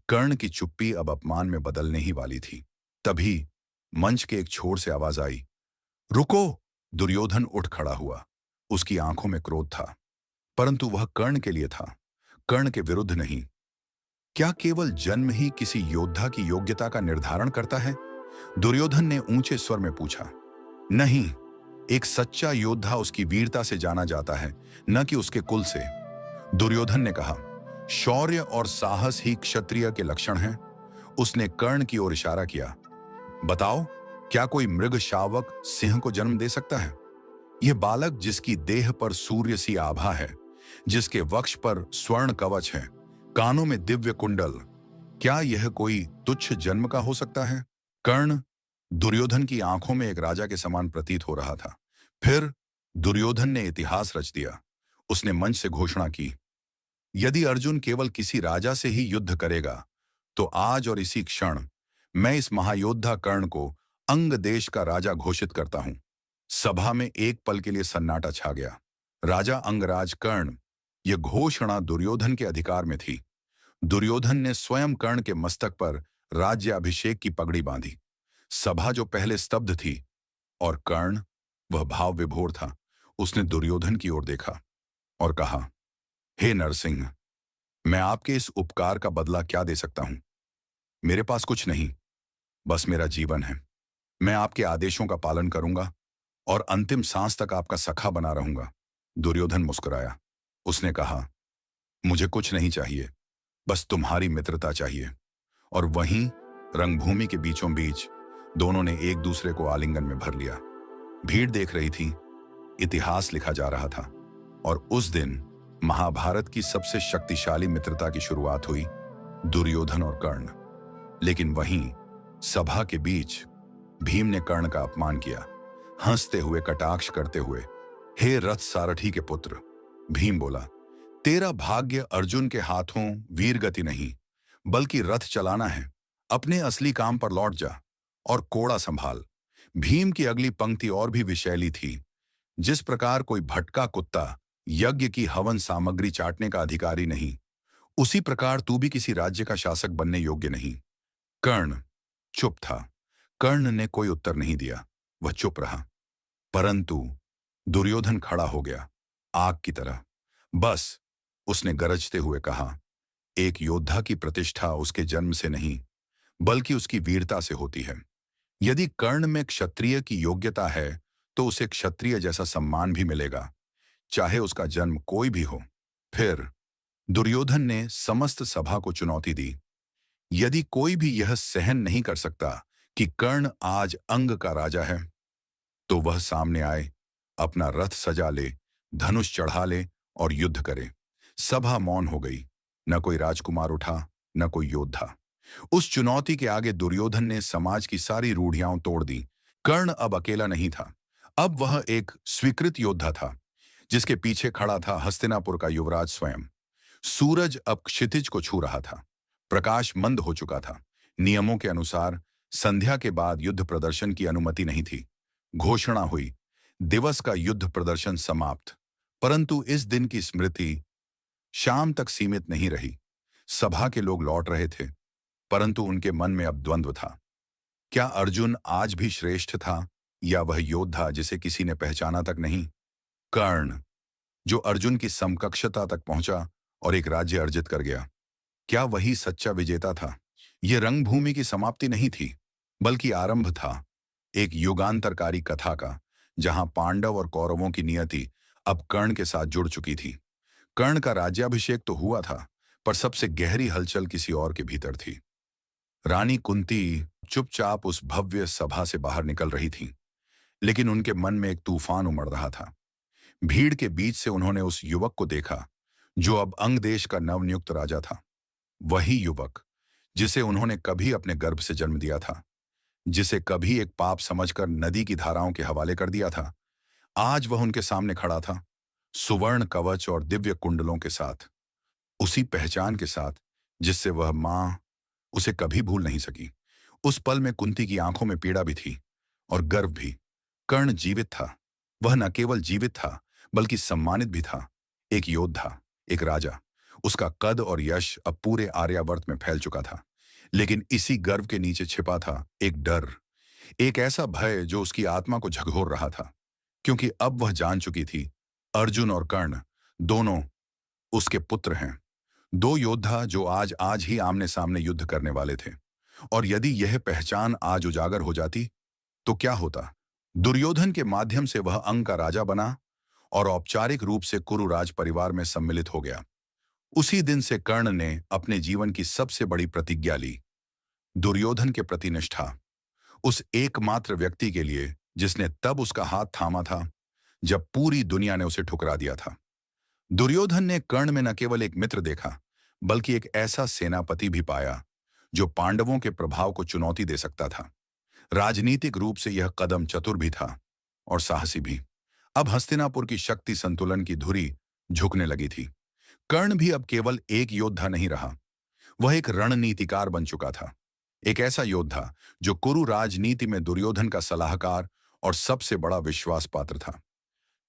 कर्ण की चुप्पी अब अपमान में बदलने ही वाली थी। तभी मंच के एक छोर से आवाज आई, रुको! दुर्योधन उठ खड़ा हुआ। उसकी आंखों में क्रोध था, परंतु वह कर्ण के लिए था, कर्ण के विरुद्ध नहीं। क्या केवल जन्म ही किसी योद्धा की योग्यता का निर्धारण करता है? दुर्योधन ने ऊंचे स्वर में पूछा। नहीं, एक सच्चा योद्धा उसकी वीरता से जाना जाता है, न कि उसके कुल से। दुर्योधन ने कहा, शौर्य और साहस ही क्षत्रिय के लक्षण हैं। उसने कर्ण की ओर इशारा किया। बताओ, क्या कोई मृग शावक सिंह को जन्म दे सकता है? यह बालक जिसकी देह पर सूर्य सी आभा है, जिसके वक्ष पर स्वर्ण कवच है, कानों में दिव्य कुंडल, क्या यह कोई तुच्छ जन्म का हो सकता है? कर्ण दुर्योधन की आंखों में एक राजा के समान प्रतीत हो रहा था। फिर दुर्योधन ने इतिहास रच दिया। उसने मंच से घोषणा की, यदि अर्जुन केवल किसी राजा से ही युद्ध करेगा, तो आज और इसी क्षण मैं इस महायोद्धा कर्ण को अंग देश का राजा घोषित करता हूं। सभा में एक पल के लिए सन्नाटा छा गया। राजा अंगराज कर्ण, यह घोषणा दुर्योधन के अधिकार में थी। दुर्योधन ने स्वयं कर्ण के मस्तक पर राज्याभिषेक की पगड़ी बांधी। सभा जो पहले स्तब्ध थी, और कर्ण, वह भाव विभोर था। उसने दुर्योधन की ओर देखा और कहा, हे नरसिंह, मैं आपके इस उपकार का बदला क्या दे सकता हूं? मेरे पास कुछ नहीं, बस मेरा जीवन है। मैं आपके आदेशों का पालन करूंगा और अंतिम सांस तक आपका सखा बना रहूंगा। दुर्योधन मुस्कुराया। उसने कहा, मुझे कुछ नहीं चाहिए, बस तुम्हारी मित्रता चाहिए। और वहीं रंगभूमि के बीचों बीच दोनों ने एक दूसरे को आलिंगन में भर लिया। भीड़ देख रही थी, इतिहास लिखा जा रहा था, और उस दिन महाभारत की सबसे शक्तिशाली मित्रता की शुरुआत हुई, दुर्योधन और कर्ण। लेकिन वहीं सभा के बीच भीम ने कर्ण का अपमान किया, हंसते हुए, कटाक्ष करते हुए। हे रथ सारथी के पुत्र, भीम बोला, तेरा भाग्य अर्जुन के हाथों वीर गति नहीं, बल्कि रथ चलाना है। अपने असली काम पर लौट जा और कोड़ा संभाल। भीम की अगली पंक्ति और भी विषैली थी। जिस प्रकार कोई भटका कुत्ता यज्ञ की हवन सामग्री चाटने का अधिकारी नहीं, उसी प्रकार तू भी किसी राज्य का शासक बनने योग्य नहीं। कर्ण चुप था। कर्ण ने कोई उत्तर नहीं दिया, वह चुप रहा। परंतु दुर्योधन खड़ा हो गया, आग की तरह। बस, उसने गरजते हुए कहा, एक योद्धा की प्रतिष्ठा उसके जन्म से नहीं, बल्कि उसकी वीरता से होती है। यदि कर्ण में क्षत्रिय की योग्यता है, तो उसे क्षत्रिय जैसा सम्मान भी मिलेगा, चाहे उसका जन्म कोई भी हो। फिर दुर्योधन ने समस्त सभा को चुनौती दी। यदि कोई भी यह सहन नहीं कर सकता कि कर्ण आज अंग का राजा है, तो वह सामने आए, अपना रथ सजा ले, धनुष चढ़ा ले और युद्ध करे। सभा मौन हो गई। न कोई राजकुमार उठा, न कोई योद्धा। उस चुनौती के आगे दुर्योधन ने समाज की सारी रूढ़ियां तोड़ दी। कर्ण अब अकेला नहीं था, अब वह एक स्वीकृत योद्धा था, जिसके पीछे खड़ा था हस्तिनापुर का युवराज स्वयं। सूरज अब क्षितिज को छू रहा था, प्रकाश मंद हो चुका था। नियमों के अनुसार संध्या के बाद युद्ध प्रदर्शन की अनुमति नहीं थी। घोषणा हुई, दिवस का युद्ध प्रदर्शन समाप्त। परंतु इस दिन की स्मृति शाम तक सीमित नहीं रही। सभा के लोग लौट रहे थे, परंतु उनके मन में अब द्वंद्व था। क्या अर्जुन आज भी श्रेष्ठ था, या वह योद्धा जिसे किसी ने पहचाना तक नहीं? कर्ण, जो अर्जुन की समकक्षता तक पहुंचा और एक राज्य अर्जित कर गया, क्या वही सच्चा विजेता था? यह रंगभूमि की समाप्ति नहीं थी, बल्कि आरंभ था एक युगांतरकारी कथा का, जहां पांडव और कौरवों की नियति अब कर्ण के साथ जुड़ चुकी थी। कर्ण का राज्याभिषेक तो हुआ था, पर सबसे गहरी हलचल किसी और के भीतर थी। रानी कुंती चुपचाप उस भव्य सभा से बाहर निकल रही थी, लेकिन उनके मन में एक तूफान उमड़ रहा था। भीड़ के बीच से उन्होंने उस युवक को देखा, जो अब अंग देश का नवनियुक्त राजा था। वही युवक जिसे उन्होंने कभी अपने गर्भ से जन्म दिया था, जिसे कभी एक पाप समझकर नदी की धाराओं के हवाले कर दिया था। आज वह उनके सामने खड़ा था, सुवर्ण कवच और दिव्य कुंडलों के साथ, उसी पहचान के साथ जिससे वह मां उसे कभी भूल नहीं सकी। उस पल में कुंती की आंखों में पीड़ा भी थी और गर्व भी। कर्ण जीवित था। वह न केवल जीवित था, बल्कि सम्मानित भी था। एक योद्धा, एक राजा। उसका कद और यश अब पूरे आर्यावर्त में फैल चुका था। लेकिन इसी गर्व के नीचे छिपा था एक डर, एक ऐसा भय जो उसकी आत्मा को झकझोर रहा था, क्योंकि अब वह जान चुकी थी अर्जुन और कर्ण दोनों उसके पुत्र हैं। दो योद्धा जो आज आज ही आमने सामने युद्ध करने वाले थे। और यदि यह पहचान आज उजागर हो जाती तो क्या होता? दुर्योधन के माध्यम से वह अंग का राजा बना और औपचारिक रूप से कुरु राज परिवार में सम्मिलित हो गया। उसी दिन से कर्ण ने अपने जीवन की सबसे बड़ी प्रतिज्ञा ली, दुर्योधन के प्रति निष्ठा। उस एकमात्र व्यक्ति के लिए जिसने तब उसका हाथ थामा था जब पूरी दुनिया ने उसे ठुकरा दिया था। दुर्योधन ने कर्ण में न केवल एक मित्र देखा, बल्कि एक ऐसा सेनापति भी पाया जो पांडवों के प्रभाव को चुनौती दे सकता था। राजनीतिक रूप से यह कदम चतुर भी था और साहसी भी। अब हस्तिनापुर की शक्ति संतुलन की धुरी झुकने लगी थी। कर्ण भी अब केवल एक योद्धा नहीं रहा, वह एक रणनीतिकार बन चुका था। एक ऐसा योद्धा जो कुरु राजनीति में दुर्योधन का सलाहकार और सबसे बड़ा विश्वास पात्र था।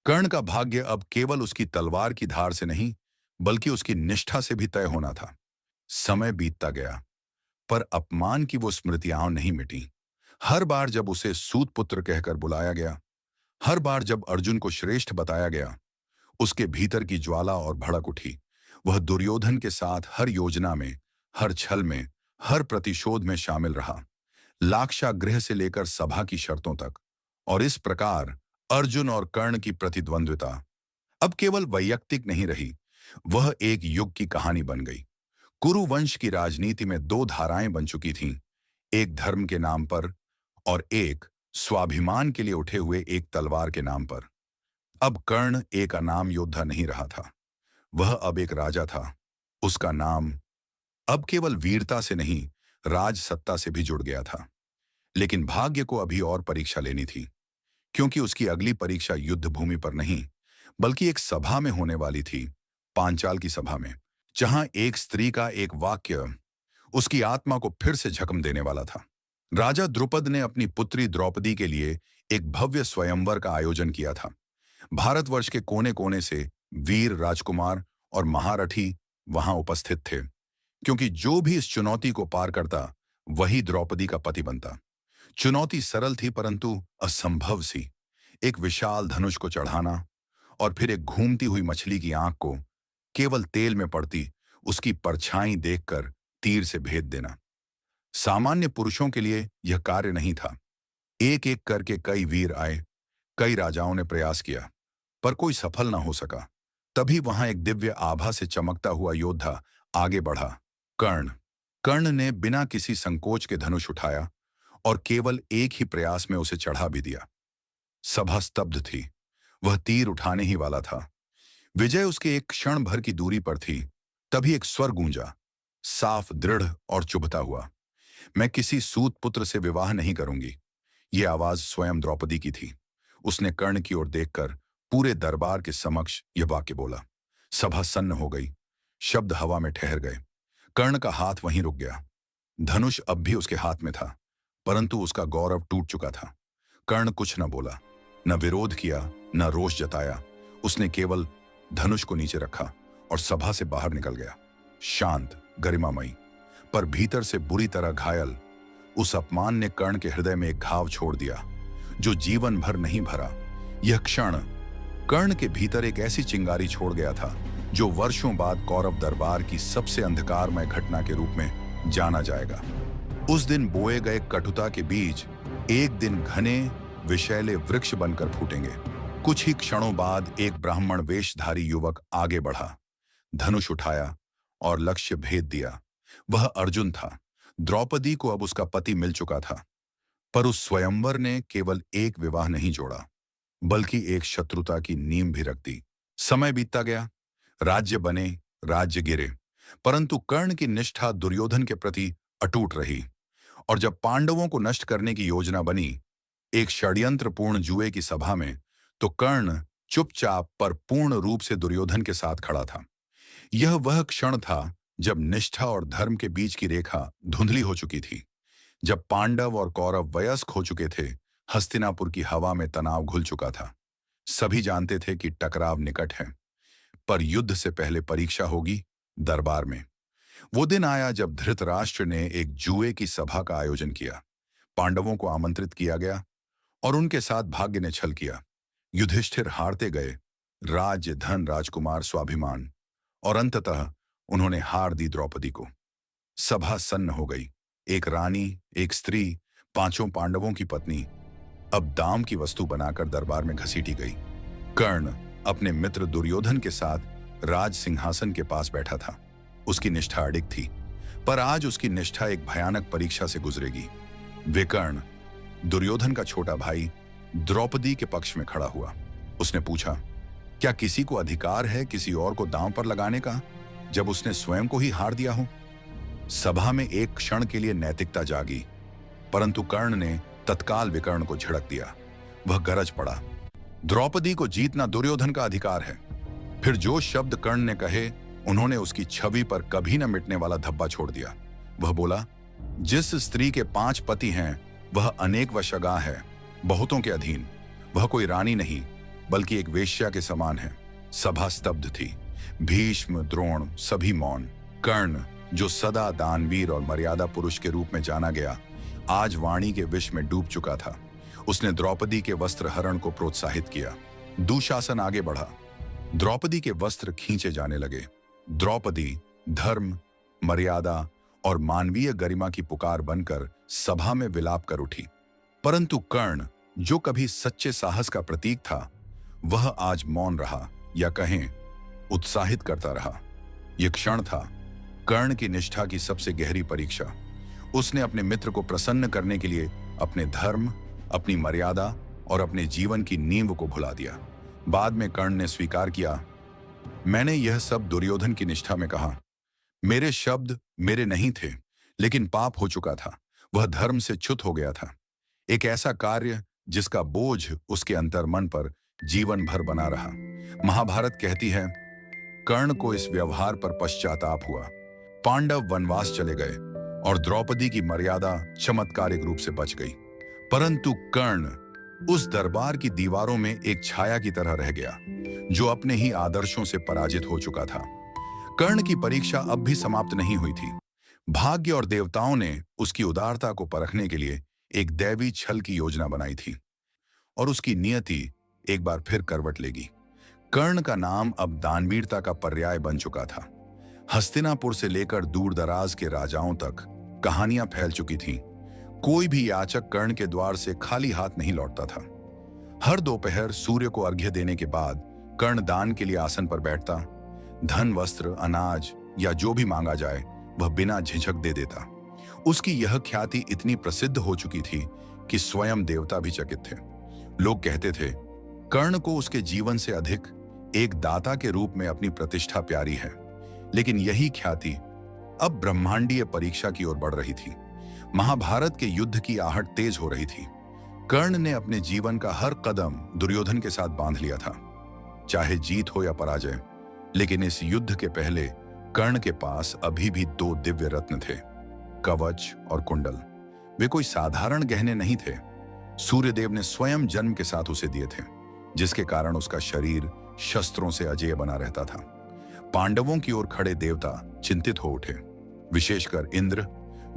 कर्ण का भाग्य अब केवल उसकी तलवार की धार से नहीं, बल्कि उसकी निष्ठा से भी तय होना था। समय बीतता गया, पर अपमान की वो स्मृतियां नहीं मिटी। हर बार जब उसे सूत पुत्र कहकर बुलाया गया, हर बार जब अर्जुन को श्रेष्ठ बताया गया, उसके भीतर की ज्वाला और भड़क उठी। वह दुर्योधन के साथ हर योजना में, हर छल में, हर प्रतिशोध में शामिल रहा, लाक्षागृह से लेकर सभा की शर्तों तक। और इस प्रकार अर्जुन और कर्ण की प्रतिद्वंद्विता अब केवल वैयक्तिक नहीं रही, वह एक युग की कहानी बन गई। कुरु वंश की राजनीति में दो धाराएं बन चुकी थीं, एक धर्म के नाम पर और एक स्वाभिमान के लिए उठे हुए एक तलवार के नाम पर। अब कर्ण एक अनाम योद्धा नहीं रहा था, वह अब एक राजा था। उसका नाम अब केवल वीरता से नहीं, राज सत्ता से भी जुड़ गया था। लेकिन भाग्य को अभी और परीक्षा लेनी थी, क्योंकि उसकी अगली परीक्षा युद्ध भूमि पर नहीं, बल्कि एक सभा में होने वाली थी, पांचाल की सभा में, जहां एक स्त्री का एक वाक्य उसकी आत्मा को फिर से झकम देने वाला था। राजा द्रुपद ने अपनी पुत्री द्रौपदी के लिए एक भव्य स्वयंवर का आयोजन किया था। भारतवर्ष के कोने कोने से वीर राजकुमार और महारथी वहां उपस्थित थे, क्योंकि जो भी इस चुनौती को पार करता वही द्रौपदी का पति बनता। चुनौती सरल थी परंतु असंभव सी। एक विशाल धनुष को चढ़ाना और फिर एक घूमती हुई मछली की आंख को केवल तेल में पड़ती उसकी परछाई देखकर तीर से भेद देना। सामान्य पुरुषों के लिए यह कार्य नहीं था। एक एक करके कई वीर आए, कई राजाओं ने प्रयास किया, पर कोई सफल ना हो सका। तभी वहां एक दिव्य आभा से चमकता हुआ योद्धा आगे बढ़ा, कर्ण। कर्ण ने बिना किसी संकोच के धनुष उठाया और केवल एक ही प्रयास में उसे चढ़ा भी दिया। सभा स्तब्ध थी, वह तीर उठाने ही वाला था। विजय उसके एक क्षण भर की दूरी पर थी। तभी एक स्वर गूंजा, साफ, दृढ़ और चुभता हुआ, मैं किसी सूत पुत्र से विवाह नहीं करूंगी। ये आवाज स्वयं द्रौपदी की थी। उसने कर्ण की ओर देखकर पूरे दरबार के समक्ष यह वाक्य बोला। सभा सन्न हो गई, शब्द हवा में ठहर गए। कर्ण का हाथ वहीं रुक गया। धनुष अब भी उसके हाथ में था, परंतु उसका गौरव टूट चुका था। कर्ण कुछ न बोला, न विरोध किया, न रोष जताया। उसने केवल धनुष को नीचे रखा और सभा से बाहर निकल गया, शांत, गरिमामयी, पर भीतर से बुरी तरह घायल। उस अपमान ने कर्ण के हृदय में एक घाव छोड़ दिया जो जीवन भर नहीं भरा। यह क्षण कर्ण के भीतर एक ऐसी चिंगारी छोड़ गया था जो वर्षों बाद कौरव दरबार की सबसे अंधकारमय घटना के रूप में जाना जाएगा। उस दिन बोए गए कटुता के बीज एक दिन घने विषैले वृक्ष बनकर फूटेंगे। कुछ ही क्षणों बाद एक ब्राह्मण वेशधारी युवक आगे बढ़ा, धनुष उठाया और लक्ष्य भेद दिया। वह अर्जुन था। द्रौपदी को अब उसका पति मिल चुका था, पर उस स्वयंवर ने केवल एक विवाह नहीं जोड़ा, बल्कि एक शत्रुता की नींव भी रख दी। समय बीतता गया, राज्य बने, राज्य गिरे, परंतु कर्ण की निष्ठा दुर्योधन के प्रति अटूट रही। और जब पांडवों को नष्ट करने की योजना बनी, एक षड्यंत्रपूर्ण जुए की सभा में, तो कर्ण चुपचाप पर पूर्ण रूप से दुर्योधन के साथ खड़ा था। यह वह क्षण था जब निष्ठा और धर्म के बीच की रेखा धुंधली हो चुकी थी, जब पांडव और कौरव वयस्क हो चुके थे, हस्तिनापुर की हवा में तनाव घुल चुका था। सभी जानते थे कि टकराव निकट है, पर युद्ध से पहले परीक्षा होगी दरबार में। वो दिन आया जब धृतराष्ट्र ने एक जुए की सभा का आयोजन किया। पांडवों को आमंत्रित किया गया और उनके साथ भाग्य ने छल किया। युधिष्ठिर हारते गए, राज्य, धन, राजकुमार, स्वाभिमान, और अंततः उन्होंने हार दी द्रौपदी को। सभा सन्न हो गई। एक रानी, एक स्त्री, पांचों पांडवों की पत्नी अब दाम की वस्तु बनाकर दरबार में घसीटी गई। कर्ण अपने मित्र दुर्योधन के साथ राज सिंहासन के पास बैठा था। उसकी निष्ठा अडिग थी, पर आज उसकी निष्ठा एक भयानक परीक्षा से गुजरेगी। विकर्ण, दुर्योधन का छोटा भाई, द्रौपदी के पक्ष में खड़ा हुआ। उसने पूछा, क्या किसी को अधिकार है किसी और को दांव पर लगाने का, जब उसने स्वयं को ही हार दिया हो? सभा में एक क्षण के लिए नैतिकता जागी, परंतु कर्ण ने तत्काल विकर्ण को झिड़क दिया। वह गरज पड़ा, द्रौपदी को जीतना दुर्योधन का अधिकार है। फिर जो शब्द कर्ण ने कहे, उन्होंने उसकी छवि पर कभी न मिटने वाला धब्बा छोड़ दिया। वह बोला, जिस स्त्री के 5 पति हैं, वह अनेक वशगा है, बहुतों के अधीन। वह कोई रानी नहीं, बल्कि एक वेश्या के समान है। सभा स्तब्ध थी। भीष्म, द्रोण सभी मौन। कर्ण, जो सदा दानवीर और मर्यादा पुरुष के रूप में जाना गया, आज वाणी के विष में डूब चुका था। उसने द्रौपदी के वस्त्र हरण को प्रोत्साहित किया। दुशासन आगे बढ़ा। द्रौपदी के वस्त्र खींचे जाने लगे। द्रौपदी धर्म, मर्यादा और मानवीय गरिमा की पुकार बनकर सभा में विलाप कर उठी। परंतु कर्ण, जो कभी सच्चे साहस का प्रतीक था, वह आज मौन रहा, या कहें उत्साहित करता रहा। यह क्षण था कर्ण की निष्ठा की सबसे गहरी परीक्षा। उसने अपने मित्र को प्रसन्न करने के लिए अपने धर्म, अपनी मर्यादा और अपने जीवन की नींव को भुला दिया। बाद में कर्ण ने स्वीकार किया, मैंने यह सब दुर्योधन की निष्ठा में कहा। मेरे शब्द मेरे नहीं थे, लेकिन पाप हो चुका था। वह धर्म से च्युत हो गया था। एक ऐसा कार्य जिसका बोझ उसके अंतर्मन पर जीवन भर बना रहा। महाभारत कहती है, कर्ण को इस व्यवहार पर पश्चाताप हुआ। पांडव वनवास चले गए और द्रौपदी की मर्यादा चमत्कारिक रूप से बच गई। परंतु कर्ण उस दरबार की दीवारों में एक छाया की तरह रह गया, जो अपने ही आदर्शों से पराजित हो चुका था। कर्ण की परीक्षा अब भी समाप्त नहीं हुई थी। भाग्य और देवताओं ने उसकी उदारता को परखने के लिए एक दैवी छल की योजना बनाई थी, और उसकी नियति एक बार फिर करवट लेगी। कर्ण का नाम अब दानवीरता का पर्याय बन चुका था। हस्तिनापुर से लेकर दूर दराज के राजाओं तक कहानियां फैल चुकी थीं। कोई भी याचक कर्ण के द्वार से खाली हाथ नहीं लौटता था। हर दोपहर सूर्य को अर्घ्य देने के बाद कर्ण दान के लिए आसन पर बैठता। धन, वस्त्र, अनाज या जो भी मांगा जाए, वह बिना झिझक दे देता। उसकी यह ख्याति इतनी प्रसिद्ध हो चुकी थी कि स्वयं देवता भी चकित थे। लोग कहते थे, कर्ण को उसके जीवन से अधिक एक दाता के रूप में अपनी प्रतिष्ठा प्यारी है। लेकिन यही ख्याति अब ब्रह्मांडीय परीक्षा की ओर बढ़ रही थी। महाभारत के युद्ध की आहट तेज हो रही थी। कर्ण ने अपने जीवन का हर कदम दुर्योधन के साथ बांध लिया था, चाहे जीत हो या पराजय। लेकिन इस युद्ध के पहले कर्ण के पास अभी भी 2 दिव्य रत्न थे, कवच और कुंडल। वे कोई साधारण गहने नहीं थे। सूर्यदेव ने स्वयं जन्म के साथ उसे दिए थे, जिसके कारण उसका शरीर शस्त्रों से अजेय बना रहता था। पांडवों की ओर खड़े देवता चिंतित हो उठे, विशेषकर इंद्र,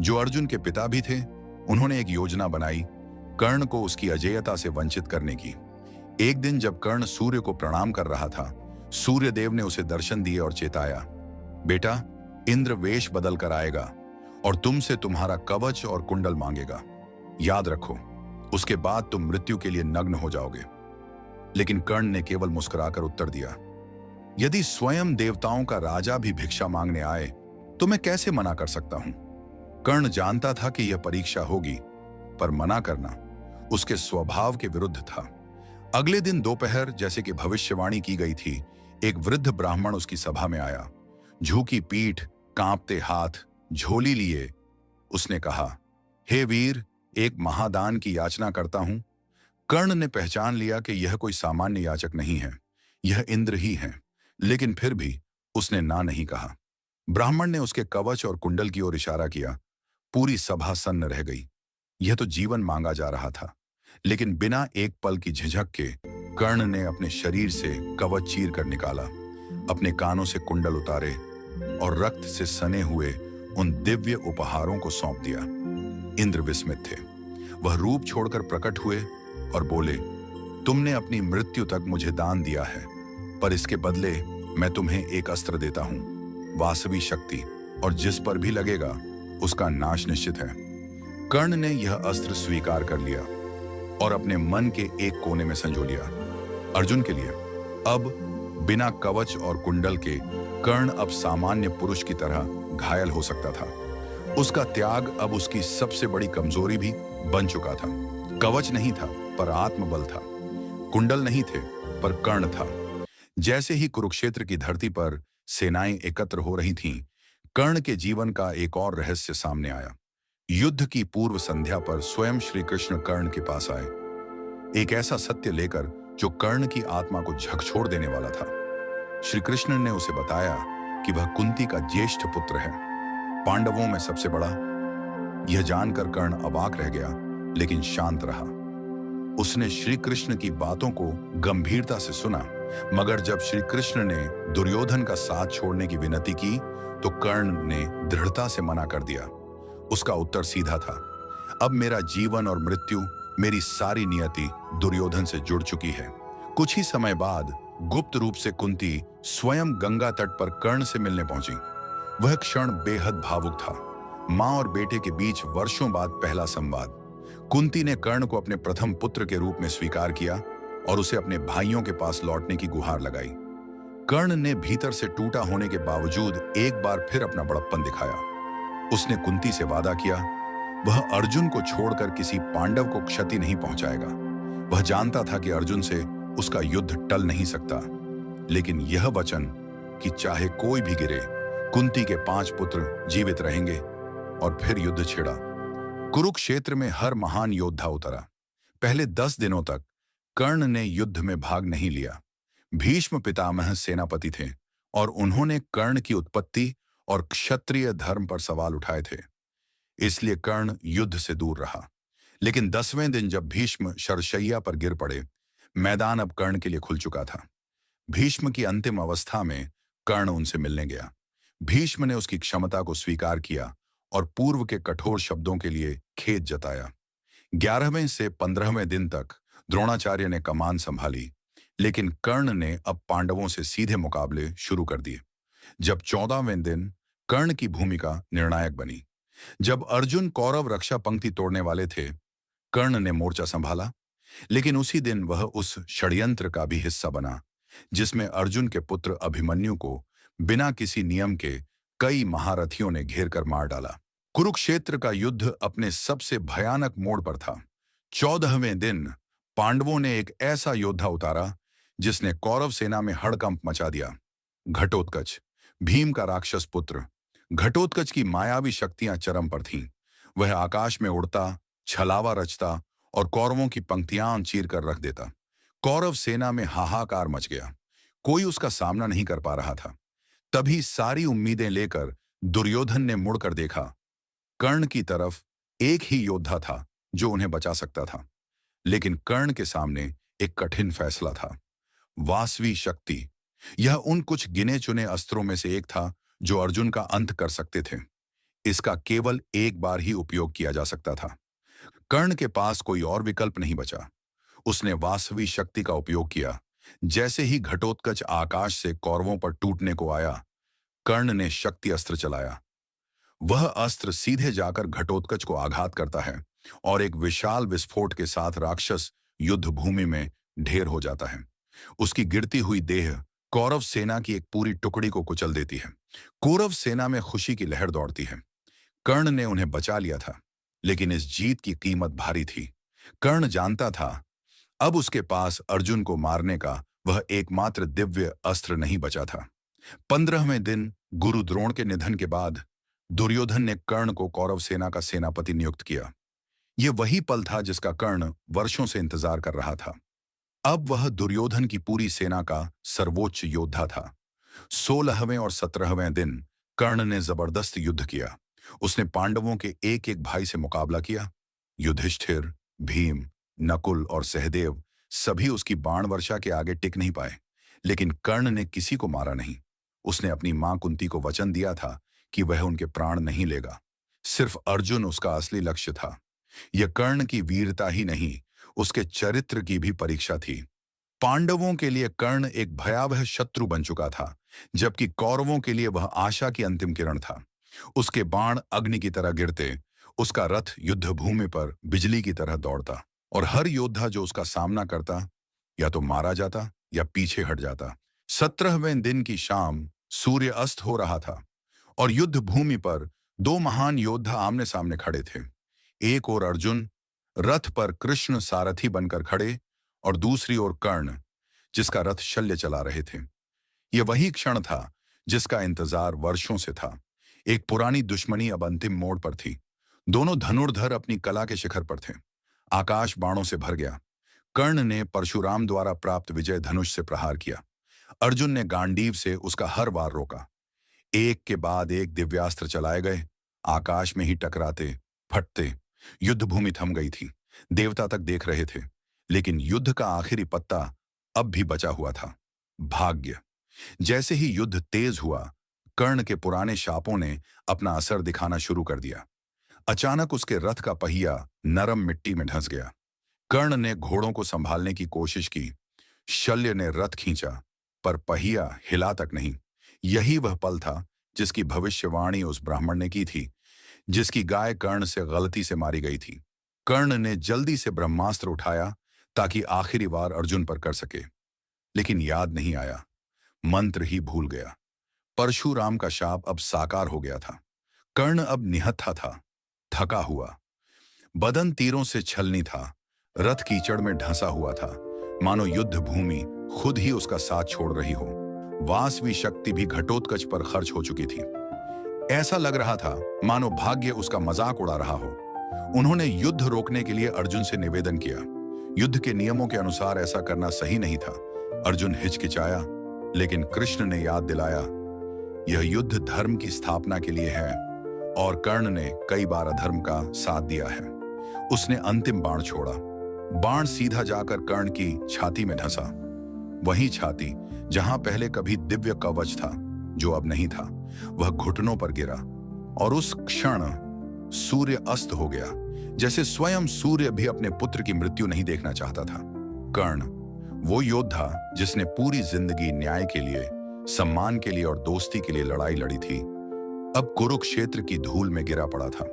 जो अर्जुन के पिता भी थे। उन्होंने एक योजना बनाई कर्ण को उसकी अजेयता से वंचित करने की। एक दिन जब कर्ण सूर्य को प्रणाम कर रहा था, सूर्यदेव ने उसे दर्शन दिए और चेताया, बेटा, इंद्र वेश बदल कर आएगा और तुमसे तुम्हारा कवच और कुंडल मांगेगा। याद रखो, उसके बाद तुम मृत्यु के लिए नग्न हो जाओगे। लेकिन कर्ण ने केवल मुस्कुराकर उत्तर दिया, यदि स्वयं देवताओं का राजा भी भिक्षा मांगने आए तो मैं कैसे मना कर सकता हूं। कर्ण जानता था कि यह परीक्षा होगी, पर मना करना उसके स्वभाव के विरुद्ध था। अगले दिन दोपहर, जैसे कि भविष्यवाणी की गई थी, एक वृद्ध ब्राह्मण उसकी सभा में आया। झुकी पीठ, कांपते हाथ, झोली लिए उसने कहा, हे वीर, एक महादान की याचना करता हूं। कर्ण ने पहचान लिया कि यह कोई सामान्य याचक नहीं है, यह इंद्र ही है, लेकिन फिर भी उसने ना नहीं कहा। ब्राह्मण ने उसके कवच और कुंडल की ओर इशारा किया। पूरी सभा सन्न रह गई। यह तो जीवन मांगा जा रहा था, लेकिन बिना एक पल की झिझक के कर्ण ने अपने शरीर से कवच चीर कर निकाला, अपने कानों से कुंडल उतारे और रक्त से सने हुए उन दिव्य उपहारों को सौंप दिया। इंद्र विस्मित थे। वह रूप छोड़कर प्रकट हुए और बोले, तुमने अपनी मृत्यु तक मुझे दान दिया है, पर इसके बदले मैं तुम्हें एक अस्त्र देता हूं, वासवी शक्ति, और जिस पर भी लगेगा उसका नाश निश्चित है। कर्ण ने यह अस्त्र स्वीकार कर लिया और अपने मन के एक कोने में संजो लिया। अर्जुन के लिए अब बिना कवच और कुंडल के कर्ण अब सामान्य पुरुष की तरह घायल हो सकता था। उसका त्याग अब उसकी सबसे बड़ी कमजोरी भी बन चुका था। कवच नहीं था पर आत्मबल था, कुंडल नहीं थे पर कर्ण था। जैसे ही कुरुक्षेत्र की धरती पर सेनाएं एकत्र हो रही थीं, कर्ण के जीवन का एक और रहस्य सामने आया। युद्ध की पूर्व संध्या पर स्वयं श्री कृष्ण कर्ण के पास आए, एक ऐसा सत्य लेकर जो कर्ण की आत्मा को झकझोर देने वाला था। श्री कृष्ण ने उसे बताया कि वह कुंती का ज्येष्ठ पुत्र है, पांडवों में सबसे बड़ा। यह जानकर कर्ण अवाक रह गया, लेकिन शांत रहा। उसने श्री कृष्ण की बातों को गंभीरता से सुना, मगर जब श्री कृष्ण ने दुर्योधन का साथ छोड़ने की विनती की तो कर्ण ने दृढ़ता से मना कर दिया। उसका उत्तर सीधा था, अब मेरा जीवन और मृत्यु, मेरी सारी नियति दुर्योधन से जुड़ चुकी है। कुछ ही समय बाद गुप्त रूप से कुंती स्वयं गंगा तट पर कर्ण से मिलने पहुंची। वह क्षण बेहद भावुक था। मां और बेटे के बीच वर्षों बाद पहला संवाद। कुंती ने कर्ण को अपने प्रथम पुत्र के रूप में स्वीकार किया और उसे अपने भाइयों के पास लौटने की गुहार लगाई। कर्ण ने भीतर से टूटा होने के बावजूद एक बार फिर अपना बड़प्पन दिखाया। उसने कुंती से वादा किया, वह अर्जुन को छोड़कर किसी पांडव को क्षति नहीं पहुंचाएगा। वह जानता था कि अर्जुन से उसका युद्ध टल नहीं सकता, लेकिन यह वचन कि चाहे कोई भी गिरे, कुंती के 5 पुत्र जीवित रहेंगे। और फिर युद्ध छिड़ा। कुरुक्षेत्र में हर महान योद्धा उतरा। पहले 10 दिनों तक कर्ण ने युद्ध में भाग नहीं लिया। भीष्म पितामह सेनापति थे और उन्होंने कर्ण की उत्पत्ति और क्षत्रिय धर्म पर सवाल उठाए थे, इसलिए कर्ण युद्ध से दूर रहा। लेकिन 10वें दिन जब भीष्म शरशैया पर गिर पड़े, मैदान अब कर्ण के लिए खुल चुका था। भीष्म की अंतिम अवस्था में कर्ण उनसे मिलने गया। भीष्म ने उसकी क्षमता को स्वीकार किया और पूर्व के कठोर शब्दों के लिए खेद जताया। 11वें से 15वें दिन तक द्रोणाचार्य ने कमान संभाली, लेकिन कर्ण ने अब पांडवों से सीधे मुकाबले शुरू कर दिए। जब 14वें दिन कर्ण की भूमिका निर्णायक बनी। जब अर्जुन कौरव रक्षा पंक्ति तोड़ने वाले थे, कर्ण ने मोर्चा संभाला, लेकिन उसी दिन वह उस षड्यंत्र का भी हिस्सा बना जिसमें अर्जुन के पुत्र अभिमन्यु को बिना किसी नियम के कई महारथियों ने घेर कर मार डाला। कुरुक्षेत्र का युद्ध अपने सबसे भयानक मोड़ पर था। 14वें दिन पांडवों ने एक ऐसा योद्धा उतारा जिसने कौरव सेना में हड़कंप मचा दिया। घटोत्कच, भीम का राक्षस पुत्र। घटोत्कच की मायावी शक्तियां चरम पर थीं। वह आकाश में उड़ता, छलावा रचता और कौरवों की पंक्तियां चीर कर रख देता। कौरव सेना में हाहाकार मच गया। कोई उसका सामना नहीं कर पा रहा था। तभी सारी उम्मीदें लेकर दुर्योधन ने मुड़कर देखा। कर्ण की तरफ एक ही योद्धा था जो उन्हें बचा सकता था, लेकिन कर्ण के सामने एक कठिन फैसला था, वासवी शक्ति। यह उन कुछ गिने चुने अस्त्रों में से एक था जो अर्जुन का अंत कर सकते थे। इसका केवल एक बार ही उपयोग किया जा सकता था। कर्ण के पास कोई और विकल्प नहीं बचा। उसने वासवी शक्ति का उपयोग किया। जैसे ही घटोत्कच आकाश से कौरवों पर टूटने को आया, कर्ण ने शक्ति अस्त्र चलाया। वह अस्त्र सीधे जाकर घटोत्कच को आघात करता है और एक विशाल विस्फोट के साथ राक्षस युद्ध भूमि में ढेर हो जाता है। उसकी गिरती हुई देह कौरव सेना की एक पूरी टुकड़ी को कुचल देती है। कौरव सेना में खुशी की लहर दौड़ती है। कर्ण ने उन्हें बचा लिया था, लेकिन इस जीत की कीमत भारी थी। कर्ण जानता था अब उसके पास अर्जुन को मारने का वह एकमात्र दिव्य अस्त्र नहीं बचा था। 15वें दिन गुरु द्रोण के निधन के बाद दुर्योधन ने कर्ण को कौरव सेना का सेनापति नियुक्त किया। यह वही पल था जिसका कर्ण वर्षों से इंतजार कर रहा था। अब वह दुर्योधन की पूरी सेना का सर्वोच्च योद्धा था। 16वें और 17वें दिन कर्ण ने जबरदस्त युद्ध किया। उसने पांडवों के एक एक भाई से मुकाबला किया। युधिष्ठिर, भीम, नकुल और सहदेव सभी उसकी बाण वर्षा के आगे टिक नहीं पाए, लेकिन कर्ण ने किसी को मारा नहीं। उसने अपनी मां कुंती को वचन दिया था कि वह उनके प्राण नहीं लेगा। सिर्फ अर्जुन उसका असली लक्ष्य था। यह कर्ण की वीरता ही नहीं, उसके चरित्र की भी परीक्षा थी। पांडवों के लिए कर्ण एक भयावह शत्रु बन चुका था, जबकि कौरवों के लिए वह आशा की अंतिम किरण था। उसके बाण अग्नि की तरह गिरते, उसका रथ युद्ध भूमि पर बिजली की तरह दौड़ता, और हर योद्धा जो उसका सामना करता या तो मारा जाता या पीछे हट जाता। 17वें दिन की शाम सूर्य अस्त हो रहा था और युद्ध भूमि पर दो महान योद्धा आमने सामने खड़े थे। एक ओर अर्जुन रथ पर कृष्ण सारथी बनकर खड़े, और दूसरी ओर कर्ण जिसका रथ शल्य चला रहे थे। यह वही क्षण था जिसका इंतजार वर्षों से था। एक पुरानी दुश्मनी अब अंतिम मोड़ पर थी। दोनों धनुर्धर अपनी कला के शिखर पर थे। आकाश बाणों से भर गया। कर्ण ने परशुराम द्वारा प्राप्त विजय धनुष से प्रहार किया। अर्जुन ने गांडीव से उसका हर वार रोका। एक के बाद एक दिव्यास्त्र चलाए गए, आकाश में ही टकराते, फटते। युद्ध भूमि थम गई थी। देवता तक देख रहे थे, लेकिन युद्ध का आखिरी पत्ता अब भी बचा हुआ था, भाग्य। जैसे ही युद्ध तेज हुआ, कर्ण के पुराने शापों ने अपना असर दिखाना शुरू कर दिया। अचानक उसके रथ का पहिया नरम मिट्टी में धंस गया। कर्ण ने घोड़ों को संभालने की कोशिश की। शल्य ने रथ खींचा, पर पहिया हिला तक नहीं। यही वह पल था जिसकी भविष्यवाणी उस ब्राह्मण ने की थी, जिसकी गाय कर्ण से गलती से मारी गई थी। कर्ण ने जल्दी से ब्रह्मास्त्र उठाया ताकि आखिरी वार अर्जुन पर कर सके, लेकिन याद नहीं आया, मंत्र ही भूल गया। परशुराम का शाप अब साकार हो गया था। कर्ण अब निहत्था था, थका हुआ। बदन तीरों से छलनी था, रथ कीचड़ में ढंसा हुआ था, मानो युद्ध भूमि खुद ही उसका साथ छोड़ रही हो। वासवी शक्ति भी घटोत्कच पर खर्च हो चुकी थी। ऐसा लग रहा था मानो भाग्य उसका मजाक उड़ा रहा हो। उन्होंने युद्ध रोकने के लिए अर्जुन से निवेदन किया। युद्ध के नियमों के अनुसार ऐसा करना सही नहीं था। अर्जुन हिचकिचाया, लेकिन कृष्ण ने याद दिलाया, यह युद्ध धर्म की स्थापना के लिए है, और कर्ण ने कई बार अधर्म का साथ दिया है। उसने अंतिम बाण छोड़ा। बाण सीधा जाकर कर्ण की छाती में धंसा। वही छाती जहां पहले कभी दिव्य कवच था, जो अब नहीं था। वह घुटनों पर गिरा, और उस क्षण सूर्य अस्त हो गया, जैसे स्वयं सूर्य भी अपने पुत्र की मृत्यु नहीं देखना चाहता था। कर्ण, वो योद्धा जिसने पूरी जिंदगी न्याय के लिए, सम्मान के लिए और दोस्ती के लिए लड़ाई लड़ी थी, अब कुरुक्षेत्र की धूल में गिरा पड़ा था।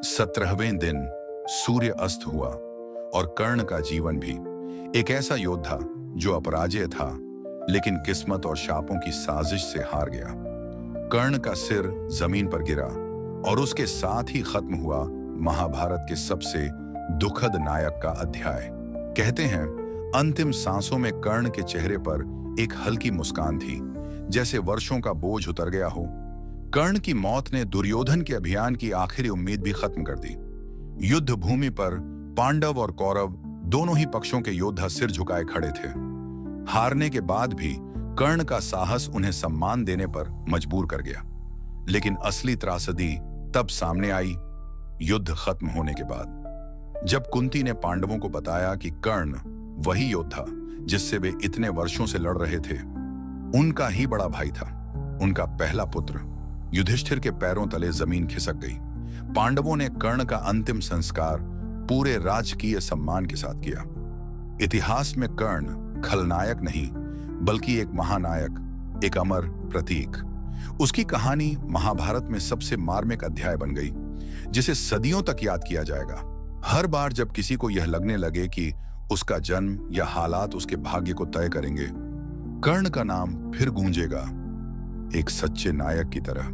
17वें दिन सूर्य अस्त हुआ, और कर्ण का जीवन भी। एक ऐसा योद्धा जो अपराजेय था, लेकिन किस्मत और शापों की साजिश से हार गया। कर्ण का सिर जमीन पर गिरा, और उसके साथ ही खत्म हुआ महाभारत के सबसे दुखद नायक का अध्याय। कहते हैं, अंतिम सांसों में कर्ण के चेहरे पर एक हल्की मुस्कान थी, जैसे वर्षों का बोझ उतर गया हो। कर्ण की मौत ने दुर्योधन के अभियान की आखिरी उम्मीद भी खत्म कर दी। युद्ध भूमि पर पांडव और कौरव दोनों ही पक्षों के योद्धा सिर झुकाए खड़े थे। हारने के बाद भी कर्ण का साहस उन्हें सम्मान देने पर मजबूर कर गया। लेकिन असली त्रासदी तब सामने आई, युद्ध खत्म होने के बाद, जब कुंती ने पांडवों को बताया कि कर्ण वही योद्धा जिससे वे इतने वर्षों से लड़ रहे थे, उनका ही बड़ा भाई था, उनका पहला पुत्र। युधिष्ठिर के पैरों तले जमीन खिसक गई। पांडवों ने कर्ण का अंतिम संस्कार पूरे राजकीय सम्मान के साथ किया। इतिहास में कर्ण खलनायक नहीं, बल्कि एक महानायक, एक अमर प्रतीक। उसकी कहानी महाभारत में सबसे मार्मिक अध्याय बन गई, जिसे सदियों तक याद किया जाएगा। हर बार जब किसी को यह लगने लगे कि उसका जन्म या हालात उसके भाग्य को तय करेंगे, कर्ण का नाम फिर गूंजेगा, एक सच्चे नायक की तरह।